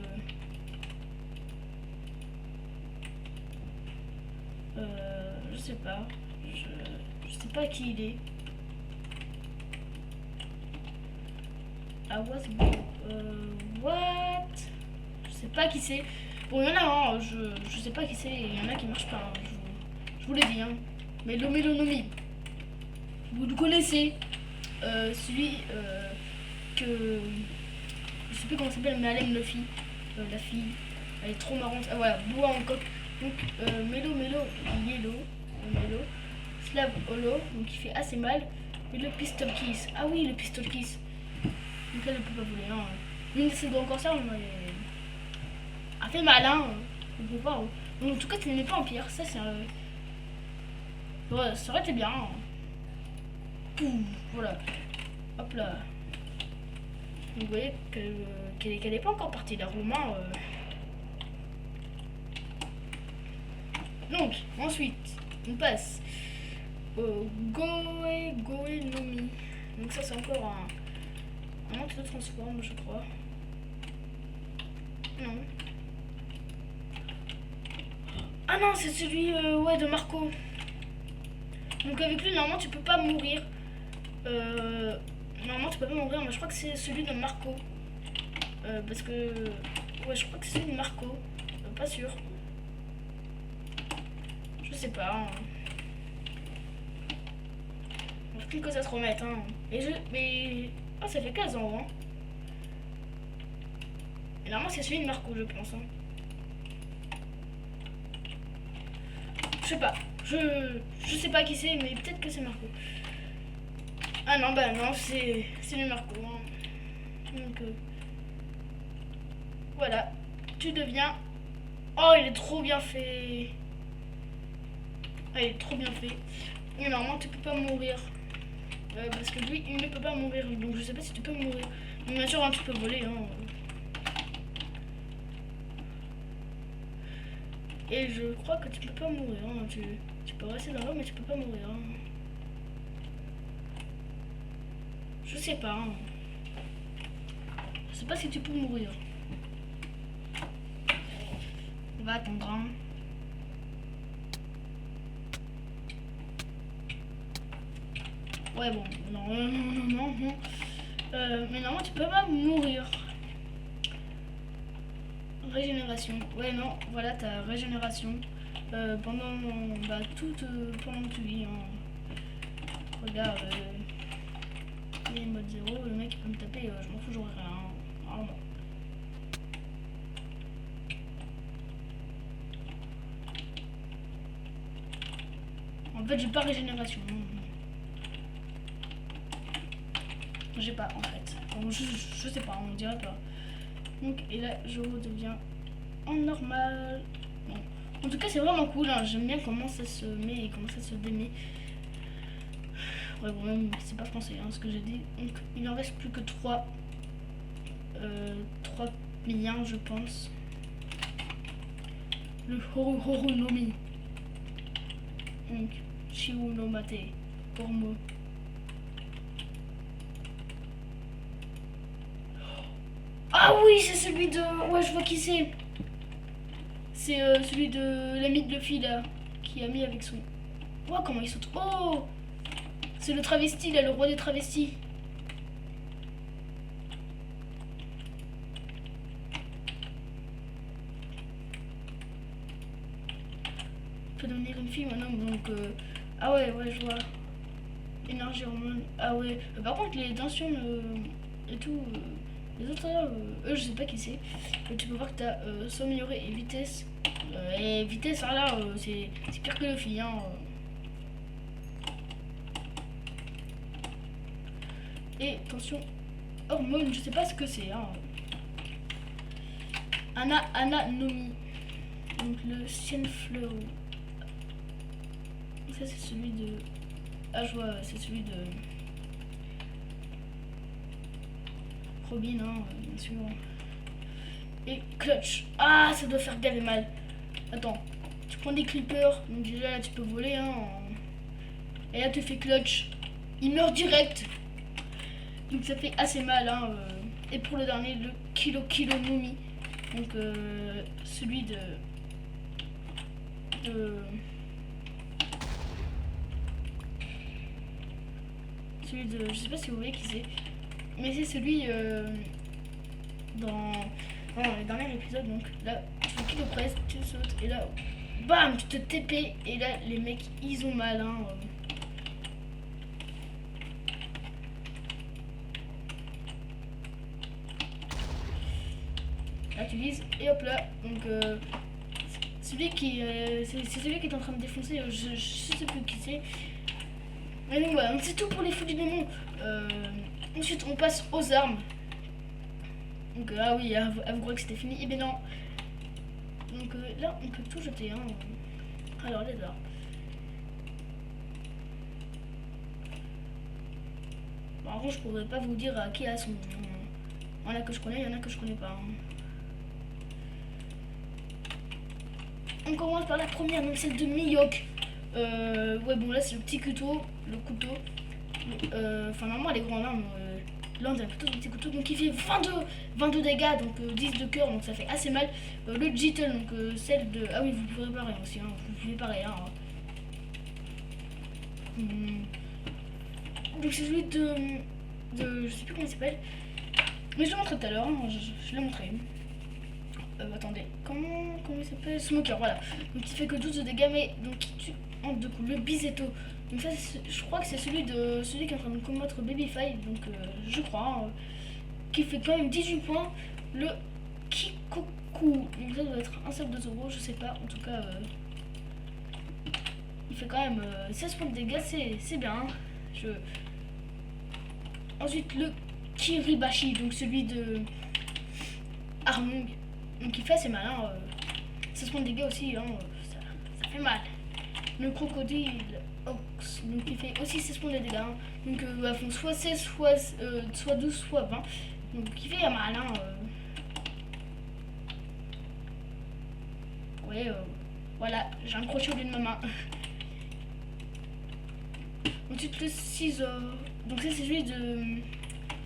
Je sais pas. Je sais pas qui il est. Ah, what? Je sais pas qui c'est. Bon, il y en a un, hein, je sais pas qui c'est. Il y en a qui marchent pas. Hein, je vous l'ai dit. Hein. Mais Melonomi, vous le connaissez. Celui que. Je sais plus comment ça s'appelle, mais elle aime la fille. La fille. Elle est trop marrante. Ah voilà, bois en coque. Donc, Yellow. Slave Hollow, donc il fait assez mal. Et le Pistol Kiss. Ah oui, le Pistol Kiss. Donc elle ne peut pas voler. Hein. L'une de ses grands cancers a fait mal. Hein. On peut pas. Hein. Donc, en tout cas, tu n'es pas en pire. Ça, c'est ouais, ça aurait été bien. Hein. Pouf, voilà. Hop là. Donc, vous voyez qu'elle n'est pas encore partie. La Romain. Donc, ensuite, on passe au Goe Nomi. Donc ça, c'est encore un autre se transforme, je crois. Non. Ah non, c'est celui ouais, de Marco. Donc avec lui, normalement, tu peux pas mourir. Normalement, tu peux pas mourir, mais je crois que c'est celui de Marco. Parce que... Ouais, je crois que c'est celui de Marco. Pas sûr. Je sais pas. Hein. Il faut plus que ça se remette. Hein. Mais... Oh, ça fait 15 ans. Hein. Et normalement, c'est celui de Marco, je pense. Hein. Je sais pas. Je sais pas qui c'est, mais peut-être que c'est Marco. Ah non, bah non, c'est le Marco. Hein. Donc, voilà. Tu deviens... Oh, il est trop bien fait. Ah, il est trop bien fait. Mais normalement, tu peux pas mourir. Parce que lui, il ne peut pas mourir. Donc, je sais pas si tu peux mourir. Mais bien sûr, hein, tu peux voler. Hein. Et je crois que tu peux pas mourir. Hein. Tu peux rester dans l'eau, mais tu peux pas mourir. Hein. Je sais pas. Hein. Je sais pas si tu peux mourir. On va attendre. Hein. Ouais, bon. Non. Mais normalement, tu peux pas mourir. Régénération. Ouais, non, voilà ta régénération pendant pendant que tu vis. Hein. Regarde, il est mode 0, le mec il peut me taper, je m'en fous, j'aurai rien. Vraiment. En fait, j'ai pas régénération. J'ai pas en fait. Je sais pas, on dirait pas. Donc, et là, je redeviens en normal. Bon. En tout cas, c'est vraiment cool. Hein. J'aime bien comment ça se met et comment ça se démet. Ouais, bon, même c'est pas français hein, ce que j'ai dit. Donc, il en reste plus que 3 liens, je pense. Le Horu Nomi. Donc, Shiu no Mate. Pour moi. Ah oui, c'est celui de... Ouais, je vois qui c'est. C'est celui de l'ami de Luffy, là. Qui a mis avec son... Oh, comment il saute. Oh, c'est le travesti, là, le roi des travestis. Peut devenir une fille maintenant, donc... Ah ouais, je vois. Énergie hormone. Ah ouais. Par contre, les tensions et tout... les autres, eux, je sais pas qui c'est. Tu peux voir que t'as soit amélioré et vitesse. Et vitesse, ah là, c'est pire que Luffy, hein. Et attention, hormone, je sais pas ce que c'est. Hein. Nomi. Donc le Cien Fleur. Ça c'est celui de... Ah je vois, c'est celui de... Robin, hein, bien sûr. Et Clutch. Ah, ça doit faire gaver mal. Attends, tu prends des creepers. Donc déjà là tu peux voler. Hein. Et là tu fais Clutch. Il meurt direct. Donc ça fait assez mal. Hein. Et pour le dernier, le Kilo Nomi. Donc celui de... Celui de... Je sais pas si vous voyez qui c'est. Mais c'est celui dans le dernier épisode. Donc là, tu fais Kilo Press, tu sautes. Et là, bam, tu te TP. Et là, les mecs, ils ont mal. Hein. Là, tu vises. Et hop là. Donc, celui qui... c'est celui qui est en train de défoncer. Je sais plus qui c'est. Mais donc voilà, c'est tout pour les fous du démon. Ensuite, on passe aux armes. Donc, ah oui, vous croyez que c'était fini? Eh bien non. Donc là, on peut tout jeter. Hein. Alors, les armes. Bon, en gros, je pourrais pas vous dire qui a son... Il y en a que je connais, il y en a que je connais pas. Hein. On commence par la première, donc celle de Mihawk. Ouais, bon, là, c'est le petit couteau. Le couteau. Enfin, normalement, elle est grande, hein. Là, on a plutôt un petit couteau. Donc, il fait 22 dégâts, donc 10 de cœur, donc ça fait assez mal. Le Jittle, donc celle de... Ah oui, vous pouvez réparer aussi, hein. Vous pouvez réparer, hein. Donc, c'est celui de... Je sais plus comment il s'appelle. Mais je l'ai montré tout à l'heure, hein. Je l'ai montré. Attendez, comment il s'appelle? Smoker, voilà. Donc il fait que 12 de dégâts, mais donc il tue en 2 coups. Le Bizetto. Donc ça, je crois que c'est celui qui est en train de combattre Babyface, donc je crois, hein, qui fait quand même 18 points. Le Kikoku, donc ça doit être un seul de Zoro, je sais pas, en tout cas, il fait quand même 16 points de dégâts, c'est bien. Hein. Ensuite, le Kiribashi, donc celui de Armong. Donc il fait assez mal, hein. 16 points de dégâts aussi, hein. Ça fait mal. Le crocodile Ox, donc il fait aussi 16 points de dégâts. Hein. Donc à fond, soit 16, soit 12, soit 20. Donc il fait mal. Hein. Ouais, voilà, j'ai un crochet au lieu de ma main. Ensuite le ciseau. Donc ça c'est celui de...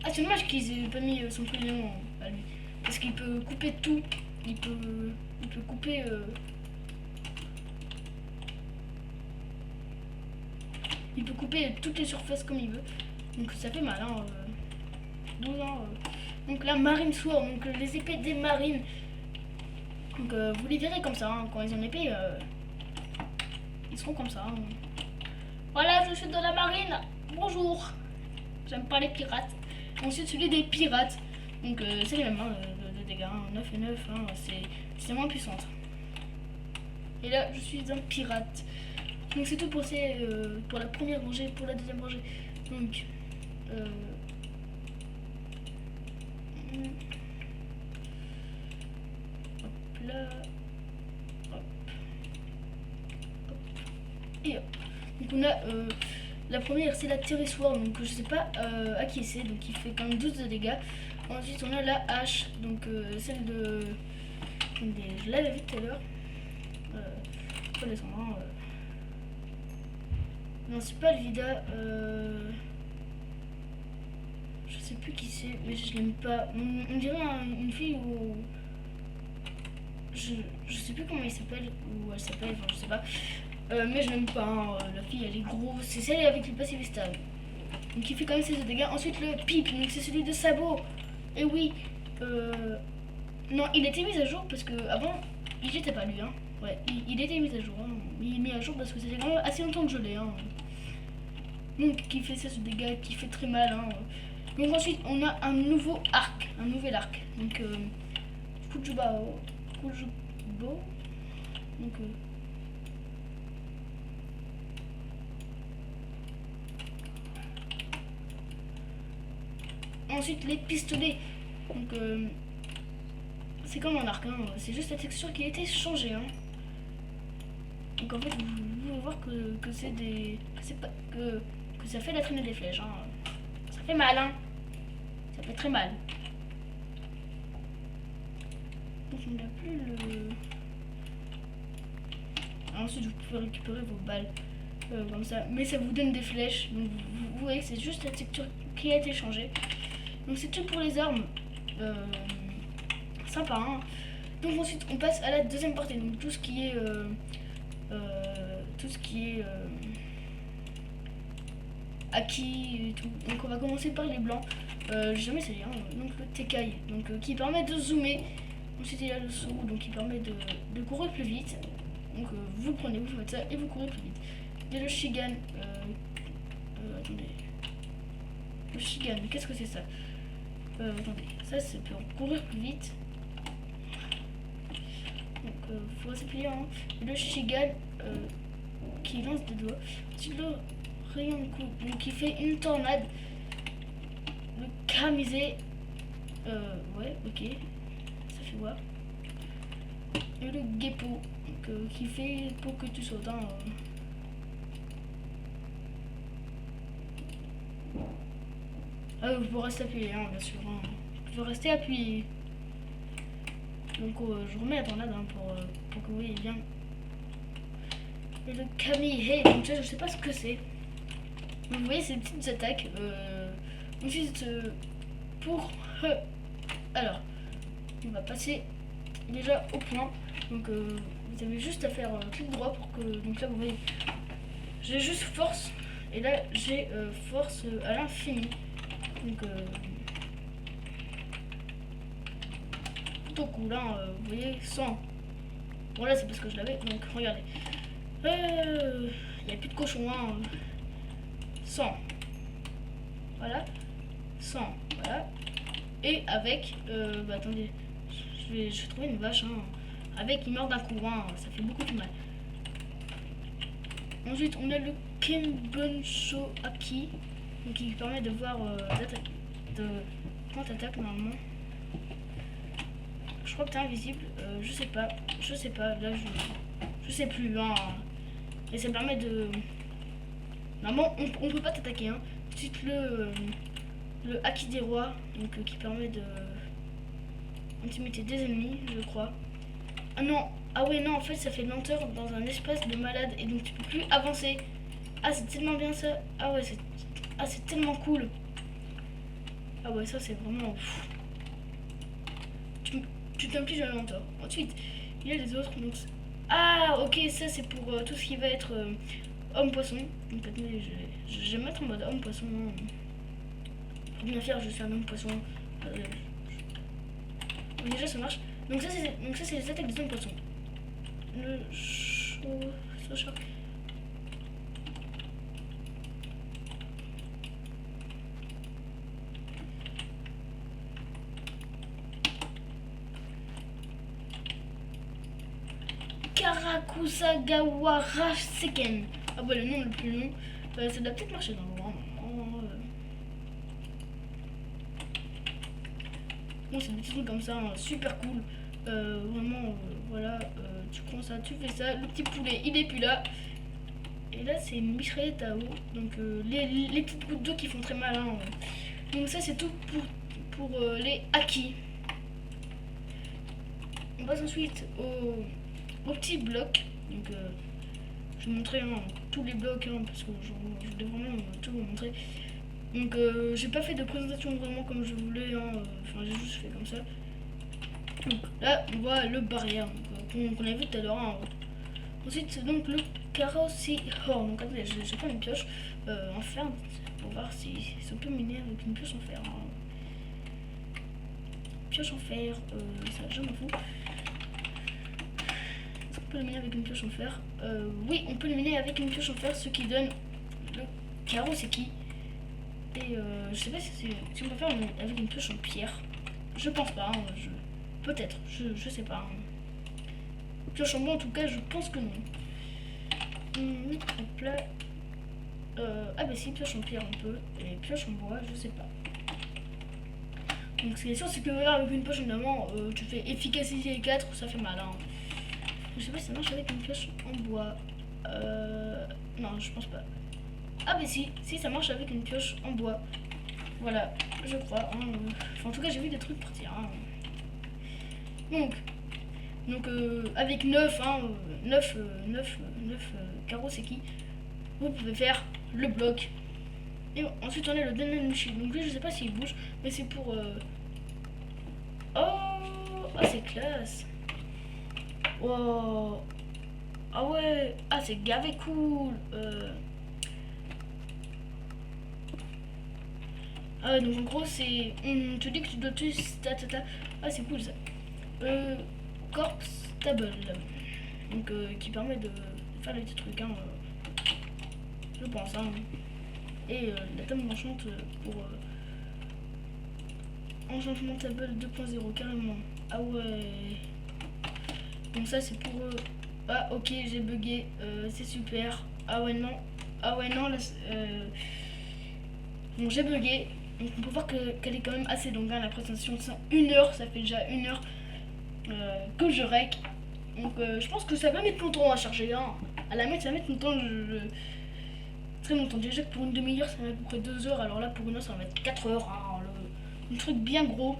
Ah c'est dommage qu'ils aient pas mis son prénom à lui. Parce qu'il peut couper tout. Il peut couper... Il peut couper toutes les surfaces comme il veut. Donc ça fait mal. Hein, 12 ans. Donc la Marine Sword, donc les épées des marines. Donc vous les verrez comme ça. Hein, quand ils ont l'épée, ils seront comme ça. Hein. Voilà, je suis de la marine. Bonjour. J'aime pas les pirates. Ensuite celui des pirates. Donc c'est les mêmes. Hein, dégâts, hein, 9 et 9, hein, c'est moins puissante. Et là, je suis un pirate. Donc c'est tout pour, pour la première rangée, pour la deuxième rangée. Donc, hop là. là. Hop. Hop. Et hop. Donc on a la première, c'est la Therisword, donc je sais pas à qui c'est, donc il fait quand même 12 de dégâts. Ensuite on a la hache, donc celle de... je l'avais vu tout à l'heure. Pas les endroits, non, c'est pas le Vida. Je sais plus qui c'est, mais je l'aime pas. On dirait une fille où... Je sais plus comment il s'appelle, ou elle s'appelle, enfin je sais pas. Mais je l'aime pas, hein. La fille elle est grosse, c'est celle avec le passif stable. Donc il fait quand même 16 de dégâts. Ensuite le pipe, donc c'est celui de sabot. Et oui, non, il était mis à jour parce que avant il était pas lui, hein. Ouais, il était mis à jour, hein. Il est mis à jour parce que c'était quand même assez longtemps que je l'ai, hein. Donc qui fait 16 de dégâts, qui fait très mal, hein. Donc ensuite on a un nouveau arc, un nouvel arc. Donc Kujubao. Kujubo. Donc ensuite les pistolets. Donc c'est comme un arc, hein. C'est juste la texture qui a été changée, hein. Donc en fait vous pouvez voir que c'est des. Que ça fait la traînée des flèches, hein. Ça fait mal, hein. Ça fait très mal. Donc on n'a plus le. Ensuite vous pouvez récupérer vos balles comme ça. Mais ça vous donne des flèches. Donc vous voyez que c'est juste la texture qui a été changée. Donc c'est tout pour les armes. Sympa, hein. Donc ensuite on passe à la deuxième partie. Donc tout ce qui est acquis et tout. Donc on va commencer par les blancs. J'ai jamais essayé, hein. Donc le Tekai, donc qui permet de zoomer. Ensuite il y a le saut, donc qui permet de courir plus vite. Donc vous le prenez, vous faites ça et vous courez plus vite. Il y a le Shigan. Attendez. Le Shigan, qu'est-ce que c'est ça? Attendez, ça c'est pour courir plus vite. Donc faut s'appuyer, hein. Et le Shigan qui lance des doigts. Ensuite le rayon de coup, donc qui fait une tornade. Le Kamisé. Ouais, ok. Ça fait voir. Et le Geppo, donc, qui fait pour que tu sautes, hein. Vous pouvez rester appuyé, hein, bien sûr, hein. Vous pouvez rester appuyé. Donc je remets la tornade, hein, pour que vous voyez bien. Et le Kamihe, donc ça je sais pas ce que c'est. Donc vous voyez ces petites attaques. Ensuite pour... alors, on va passer déjà au point. Donc vous avez juste à faire clic droit pour que... Donc là vous voyez, j'ai juste force. Et là j'ai force à l'infini. Donc plutôt cool, hein, vous voyez, 100. Bon là c'est parce que je l'avais, donc regardez. Il n'y a plus de cochon, hein. 100. Voilà. 100. Voilà. Et avec... bah attendez. Je vais trouver une vache, hein. Avec, il meurt d'un coup, hein. Ça fait beaucoup de mal. Ensuite, on a le Kenbonsho Aki. Donc, qui permet de voir... quand t'attaques, normalement. Je crois que t'es invisible. Je sais pas. Je sais pas. Là, je sais plus, hein. Et ça permet de... Normalement, on peut pas t'attaquer, hein. Ensuite, le Haki des rois, donc qui permet de intimider des ennemis, je crois. Ah non, ah ouais, non, en fait, ça fait lenteur dans un espace de malade et donc tu peux plus avancer. Ah, c'est tellement bien ça. Ah ouais, c'est tellement cool. Ah ouais, ça c'est vraiment... Tu t'impliques dans la lenteur. Ensuite, il y a les autres. Donc... Ah, ok, ça c'est pour tout ce qui va être homme-poisson. Donc attendez, je vais mettre en mode homme-poisson. Pour bien faire, je suis un homme-poisson. Déjà ça marche. Donc ça c'est les attaques des hommes-poissons. Le choc. Karakusagawara Seken. Ah bah le nom le plus long. Ça doit peut-être marcher dans le grand. Bon, c'est des petits trucs comme ça, hein, super cool. Vraiment, voilà, tu prends ça, tu fais ça. Le petit poulet, il est plus là. Et là, c'est une mitraillette à eau. Donc, les petites gouttes d'eau qui font très mal. Hein. Donc, ça, c'est tout pour les acquis. On passe ensuite au petit bloc. Donc, je vais vous montrer tous les blocs parce que je voulais vraiment tout vous montrer. Donc, j'ai pas fait de présentation vraiment comme je voulais. Enfin, j'ai juste fait comme ça. Donc, là, on voit le barrière qu'on a vu tout à l'heure. Ensuite, c'est donc le carrossihor. Donc, attendez, j'ai pas une pioche en fer pour voir si on peut miner avec une pioche en fer. Pioche en fer, ça je m'en fous. Est-ce qu'on peut le miner avec une pioche en fer? Oui, on peut le miner avec une pioche en fer, ce qui donne le carrosseki. Et je sais pas si on peut faire avec une pioche en pierre. Je pense pas, peut-être, je sais pas. Pioche en bois en tout cas, je pense que non. Hop là. Ah bah si, pioche en pierre on peut, et pioche en bois, je sais pas. Donc ce qui est sûr, c'est que avec une pioche évidemment, tu fais efficacité 4, ça fait mal. Hein. Je sais pas si ça marche avec une pioche en bois. Non, je pense pas. Ah bah si, ça marche avec une pioche en bois. Voilà, je crois. Hein. Enfin, en tout cas, j'ai vu des trucs partir. Hein. Donc avec 9 carrosseki, vous pouvez faire le bloc. Et ensuite on a le Denenmushi. Donc lui je sais pas s'il bouge, mais c'est pour oh c'est classe. Wow. Ah ouais, ah c'est gavé cool. Ah donc en gros c'est on te dit que tu dois tuer ah c'est cool ça. Corpse Table, donc qui permet de faire des petits trucs, hein, je pense. Hein. Et la table enchante pour enchantement table 2.0 carrément. Ah ouais. Donc ça c'est pour ah ok j'ai bugué, c'est super. Ah ouais non là, bon j'ai bugué. Donc on peut voir qu'elle est quand même assez longue, hein, la présentation. C'est 1 heure, ça fait déjà 1 heure que je rec. Donc je pense que ça va mettre longtemps à charger. Hein. À la mettre, ça va mettre longtemps. Très longtemps. Déjà que pour une demi-heure, ça va mettre à peu près 2 heures. Alors là, pour 1 heure, ça va mettre 4 heures. Hein. Un truc bien gros.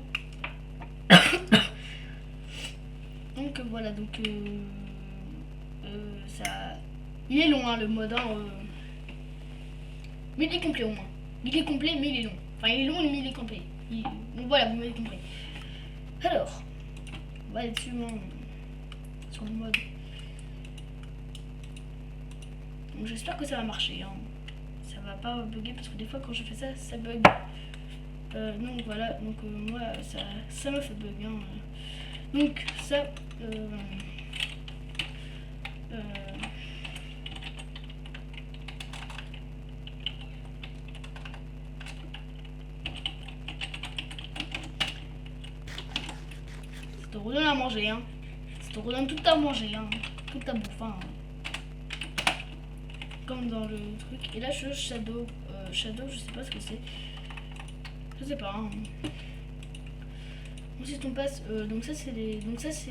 Donc voilà. Donc ça. Il est long, hein, le mode. Hein, mais il est complet au moins. Il est complet, mais il est long. Enfin, il est long, mais il est complet. Donc voilà, vous m'avez compris. Alors, on va aller dessus sur le mode. Donc j'espère que ça va marcher. Hein. Ça va pas bugger parce que des fois quand je fais ça, ça bug. Donc voilà, donc moi ça me fait bug. Hein. Donc ça. Ça te redonne à manger, hein. Ça te redonne tout à manger, hein. Toute ta bouffe, hein. Comme dans le truc. Et là, je Shadow. Shadow, je sais pas ce que c'est. Je sais pas. Hein. Ensuite, on passe. Donc ça, c'est les. Donc ça, c'est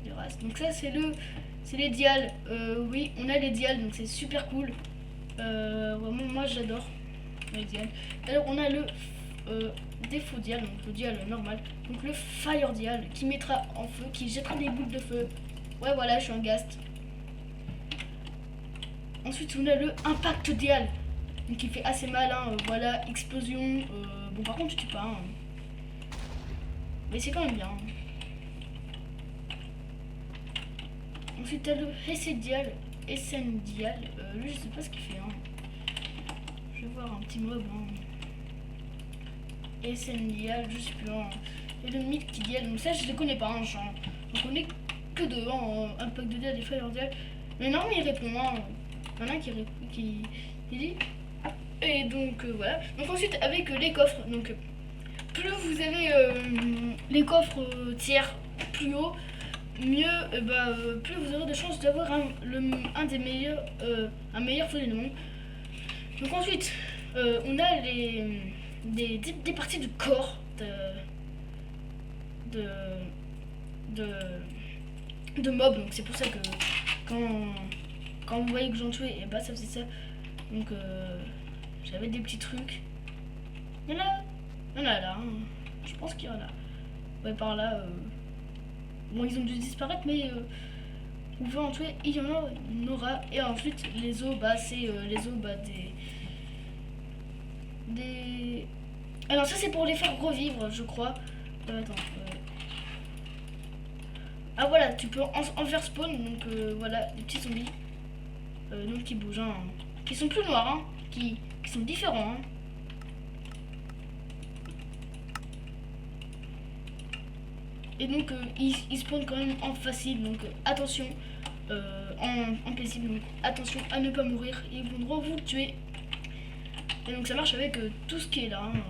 les races. Donc ça, c'est les dials. Oui, on a les dials, donc c'est super cool. Vraiment, moi, j'adore les dials. Alors, on a le défaut dial, donc le dial normal. Donc le fire dial qui mettra en feu, qui jettera des boules de feu. Ouais, voilà, je suis un ghast. Ensuite, on a le impact dial, donc qui fait assez mal, hein, voilà, explosion. Bon, par contre, tu tues pas, hein. Mais c'est quand même bien. Ensuite, t'as le SN dial. Lui, je sais pas ce qu'il fait. Hein. Je vais voir un petit mob. Hein. SN dial, je sais plus. Hein. Et le mythe dial, donc ça, je les connais pas. Hein, j'en connais que deux. Hein, impact dial et fire dial. Mais non, mais il répond. Hein. Il y en a qui dit. Et donc voilà. Donc ensuite avec les coffres, donc plus vous avez les coffres tiers plus haut, mieux plus vous aurez de chances d'avoir un des meilleurs un meilleur feu du monde. Donc ensuite on a des parties du corps de mobs. Donc c'est pour ça que quand vous voyez que j'en tuais, et bah ça faisait ça. Donc j'avais des petits trucs. Il y en a là. Hein. Je pense qu'il y en a. Ouais, par là. Bon, ils ont dû disparaître, mais on veut en tuer. Il y en aura. Et ensuite, les os, bah c'est les os bah, des. Alors ça c'est pour les faire revivre, je crois. Attends. Ah voilà, tu peux en faire spawn, donc voilà, des petits zombies. Donc qui bougent, hein, qui sont plus noirs, hein, qui sont différents. Hein. Et donc ils spawnent quand même en facile, donc attention, en paisible, donc attention à ne pas mourir, ils voudront vous tuer. Et donc ça marche avec tout ce qui est là. Hein.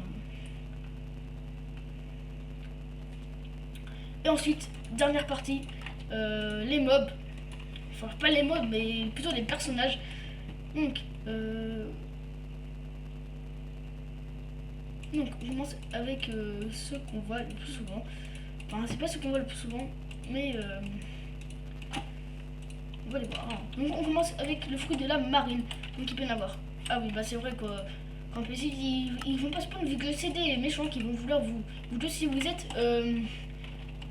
Et ensuite, dernière partie, les mobs. Enfin, pas les mobs, mais plutôt les personnages. Donc, on commence avec ceux qu'on voit le plus souvent. Enfin, c'est pas ceux qu'on voit le plus souvent, mais on va les voir. Hein. Donc, on commence avec le fruit de la marine. Donc, il peut y en avoir. Ah oui, bah c'est vrai qu'en PC, ils vont pas spawn vu que c'est des méchants qui vont vouloir vous tuer si vous êtes.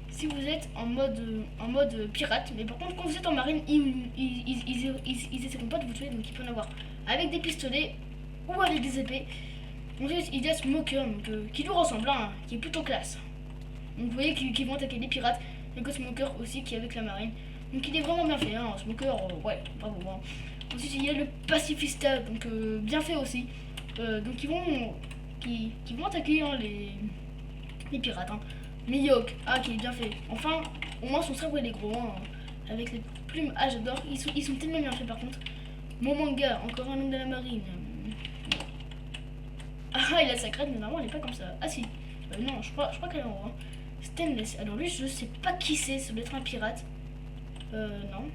Si vous êtes en mode pirate, mais par contre quand vous êtes en marine, ils essaieront pas de vous tuer, donc il peut en avoir avec des pistolets ou avec des épées. Ensuite il y a Smoker, donc, qui lui ressemble, hein, qui est plutôt classe. Donc vous voyez qu'ils vont attaquer les pirates, et que Smoker aussi qui est avec la marine. Donc il est vraiment bien fait, hein, Smoker, ouais, bravo. Hein. Ensuite il y a le pacifista, donc bien fait aussi. Donc ils vont attaquer hein, les pirates. Hein. Miyok, ah qui est bien fait. Enfin, au moins son sabre il est gros, hein, avec les plumes. Ah j'adore, ils sont tellement bien faits par contre. Momanga, encore un homme de la marine. Ah il a sa crête, mais normalement elle est pas comme ça. Ah si, non, je crois qu'elle est en haut. Hein. Stainless, alors lui je sais pas qui c'est, ça doit être un pirate. Non.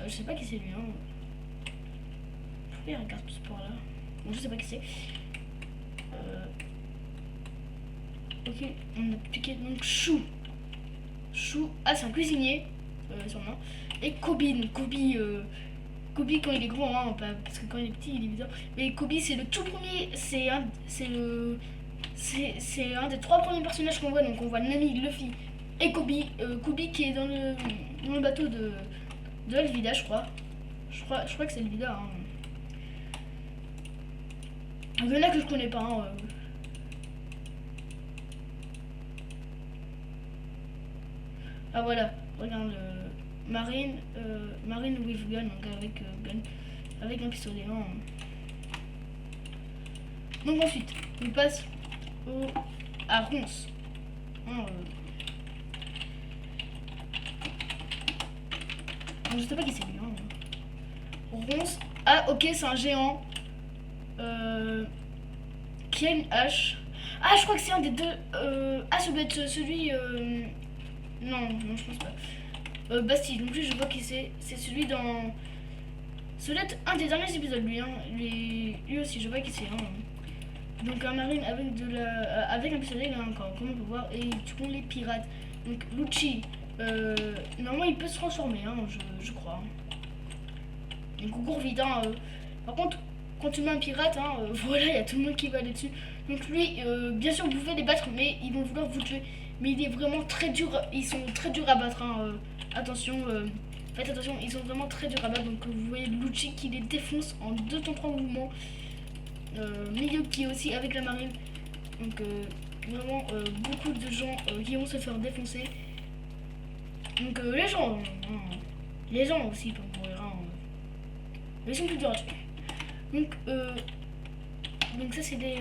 Je sais pas qui c'est lui. Hein. Pourquoi il regarde tout ce sport là? Bon, je sais pas qui c'est. Ok, on a piqué donc Chou. Ah c'est un cuisinier, son nom. Et Kobe quand il est grand, hein, parce que quand il est petit il est bizarre. Mais Kobe c'est le tout premier, c'est un des 3 premiers personnages qu'on voit. Donc on voit Nami, Luffy et Kobe. Kobe qui est dans le bateau de Elvida, je crois. Je crois que c'est Elvida. Hein. Il y en a que je connais pas. Hein, Ah voilà, regarde Marine with gun, donc avec gun, avec un pistolet. Hein. Donc ensuite, on passe à Ronce. Hein, je sais pas qui c'est lui. Hein. Ronce. Ah ok, c'est un géant. Qui a une hache. Ah je crois que c'est un des deux. Ah ça doit être celui. Non, je pense pas. Bastille, donc lui je vois qui c'est. C'est celui dans. Ça doit être un des derniers épisodes lui. Hein. Lui aussi je vois qui c'est. Hein. Donc un marine avec un pistolet là encore, comme on peut voir, et tu comptes les pirates. Donc Lucci, normalement il peut se transformer, hein, je crois. Donc on court vite. Hein, par contre, quand tu mets un pirate, hein, voilà, il y a tout le monde qui va aller dessus. Donc lui, bien sûr vous pouvez les battre, mais ils vont vouloir vous tuer. Mais il est vraiment très dur, ils sont très durs à battre. Hein, attention, faites attention, ils sont vraiment très durs à battre. Donc vous voyez Lucci qui les défonce en 2 temps 3 mouvements. Milieu qui est aussi avec la marine. Donc vraiment beaucoup de gens qui vont se faire défoncer. Donc les gens aussi peuvent mourir. Hein. Mais ils sont plus durs à tuer. Donc ça c'est des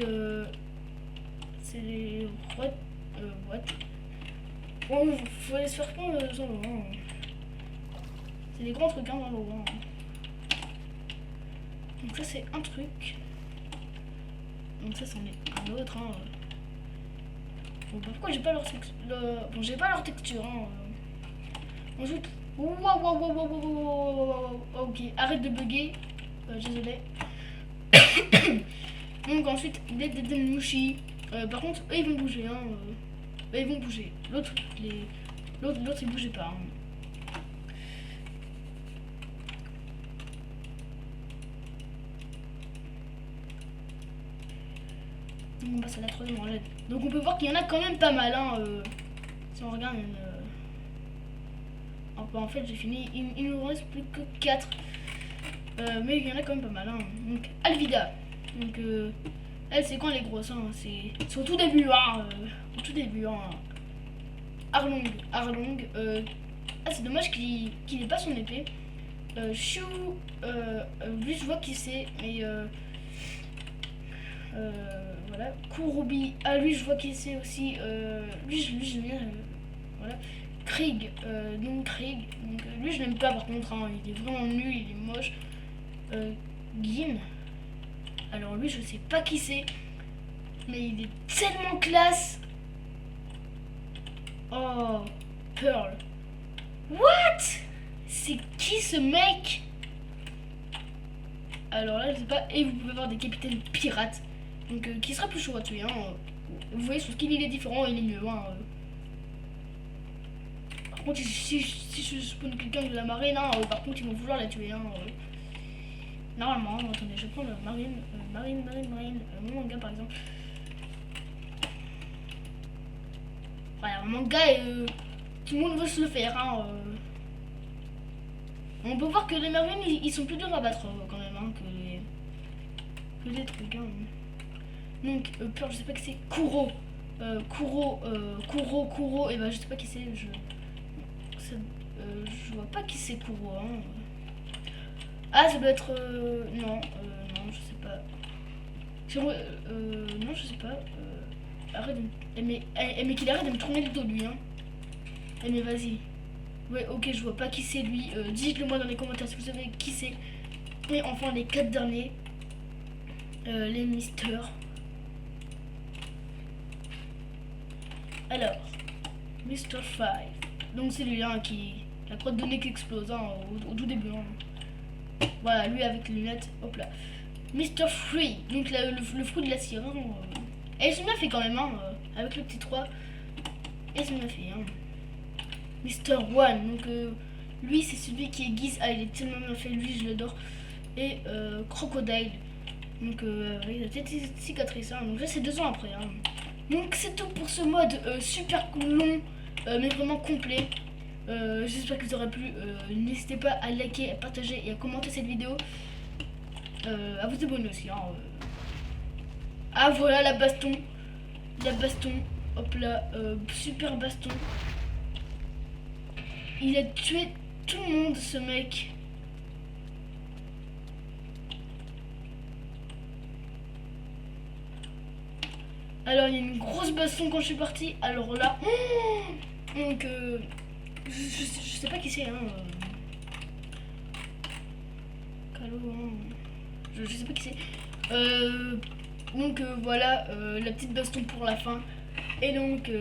what. Bon, faut aller se faire prendre dans l'eau. Hein. C'est des grands trucs hein, dans l'eau. Hein. Donc ça c'est un truc. Donc ça c'en est un autre. Hein. Bon, pourquoi j'ai pas leur texture. Bon, j'ai pas leur texture. Hein. Ensuite. Wow. Ok, arrête de bugger. Désolé. Donc ensuite, des Mushi. Par contre, eux ils vont bouger. Hein. Ils vont bouger. L'autre, L'autre il bougeait pas. Hein. Donc on passe à la troisième rangée. Donc on peut voir qu'il y en a quand même pas mal. Hein, si on regarde en fait j'ai fini. Il nous reste plus que 4. Mais il y en a quand même pas mal. Hein. Donc Alvida. Donc elle c'est quand elle est grosse. Hein. C'est au tout début. Hein, au tout début. Hein. Arlong. Ah c'est dommage qu'il n'ait pas son épée. Shu. Lui je vois qui c'est. Mais voilà. Kurubi. Ah lui je vois qui c'est aussi. Lui je l'aime. Voilà. Krieg. Donc lui je l'aime pas par contre. Hein. Il est vraiment nul. Il est moche. Gin. Alors lui je sais pas qui c'est. Mais il est tellement classe. Oh, Pearl. What? C'est qui ce mec? Alors là, je sais pas. Et vous pouvez voir des capitaines pirates. Donc, qui sera plus chaud à tuer. Hein. Vous voyez, son skin il est différent, il est mieux. Hein. Par contre, si je spawn quelqu'un de la marine, hein, par contre, ils vont vouloir la tuer. Hein. Normalement, attendez, je prends le marine. Mon manga par exemple. Voilà, mon manga, tout le monde veut se le faire. Hein, On peut voir que les marines, ils sont plus durs à battre quand même hein, que les trucs. Hein. Donc, Pearl, je sais pas qui c'est. Kuro, et ben je sais pas qui c'est. Je vois pas qui c'est Kuro. Hein. Ah, ça doit être. Non, je sais pas. Non, je sais pas. Arrête de... mais qu'il arrête de me tourner le dos, lui. Hein. Mais vas-y. Ouais, ok, je vois pas qui c'est, lui. Dites-le moi dans les commentaires si vous savez qui c'est. Et enfin, les 4 derniers. Les misters. Alors, Mr. 5. Donc, c'est lui hein, qui. La croix de nez qui explose hein, au tout début. Hein. Voilà, lui avec les lunettes. Hop là. Mr. Free. Donc, le fruit de la cire. Hein, et c'est bien fait quand même, hein, avec le petit 3. Et c'est bien fait. Hein. Mr. One. Donc, lui, c'est celui qui aiguise. Ah, il est tellement bien fait. Lui, je l'adore. Et Crocodile. Donc, il a peut-être des cicatrices. Hein. Donc, là, c'est 2 ans après. Hein. Donc, c'est tout pour ce mode super long, mais vraiment complet. J'espère que vous aurez plu. N'hésitez pas à liker, à partager et à commenter cette vidéo. À vous abonner aussi. Hein. Ah, voilà la baston. Hop là. Super baston. Il a tué tout le monde, ce mec. Alors, il y a une grosse baston quand je suis partie. Alors là... donc, je sais pas qui c'est. Hein. Calo, hein. Je sais pas qui c'est. Donc, voilà, la petite baston pour la fin. Et donc...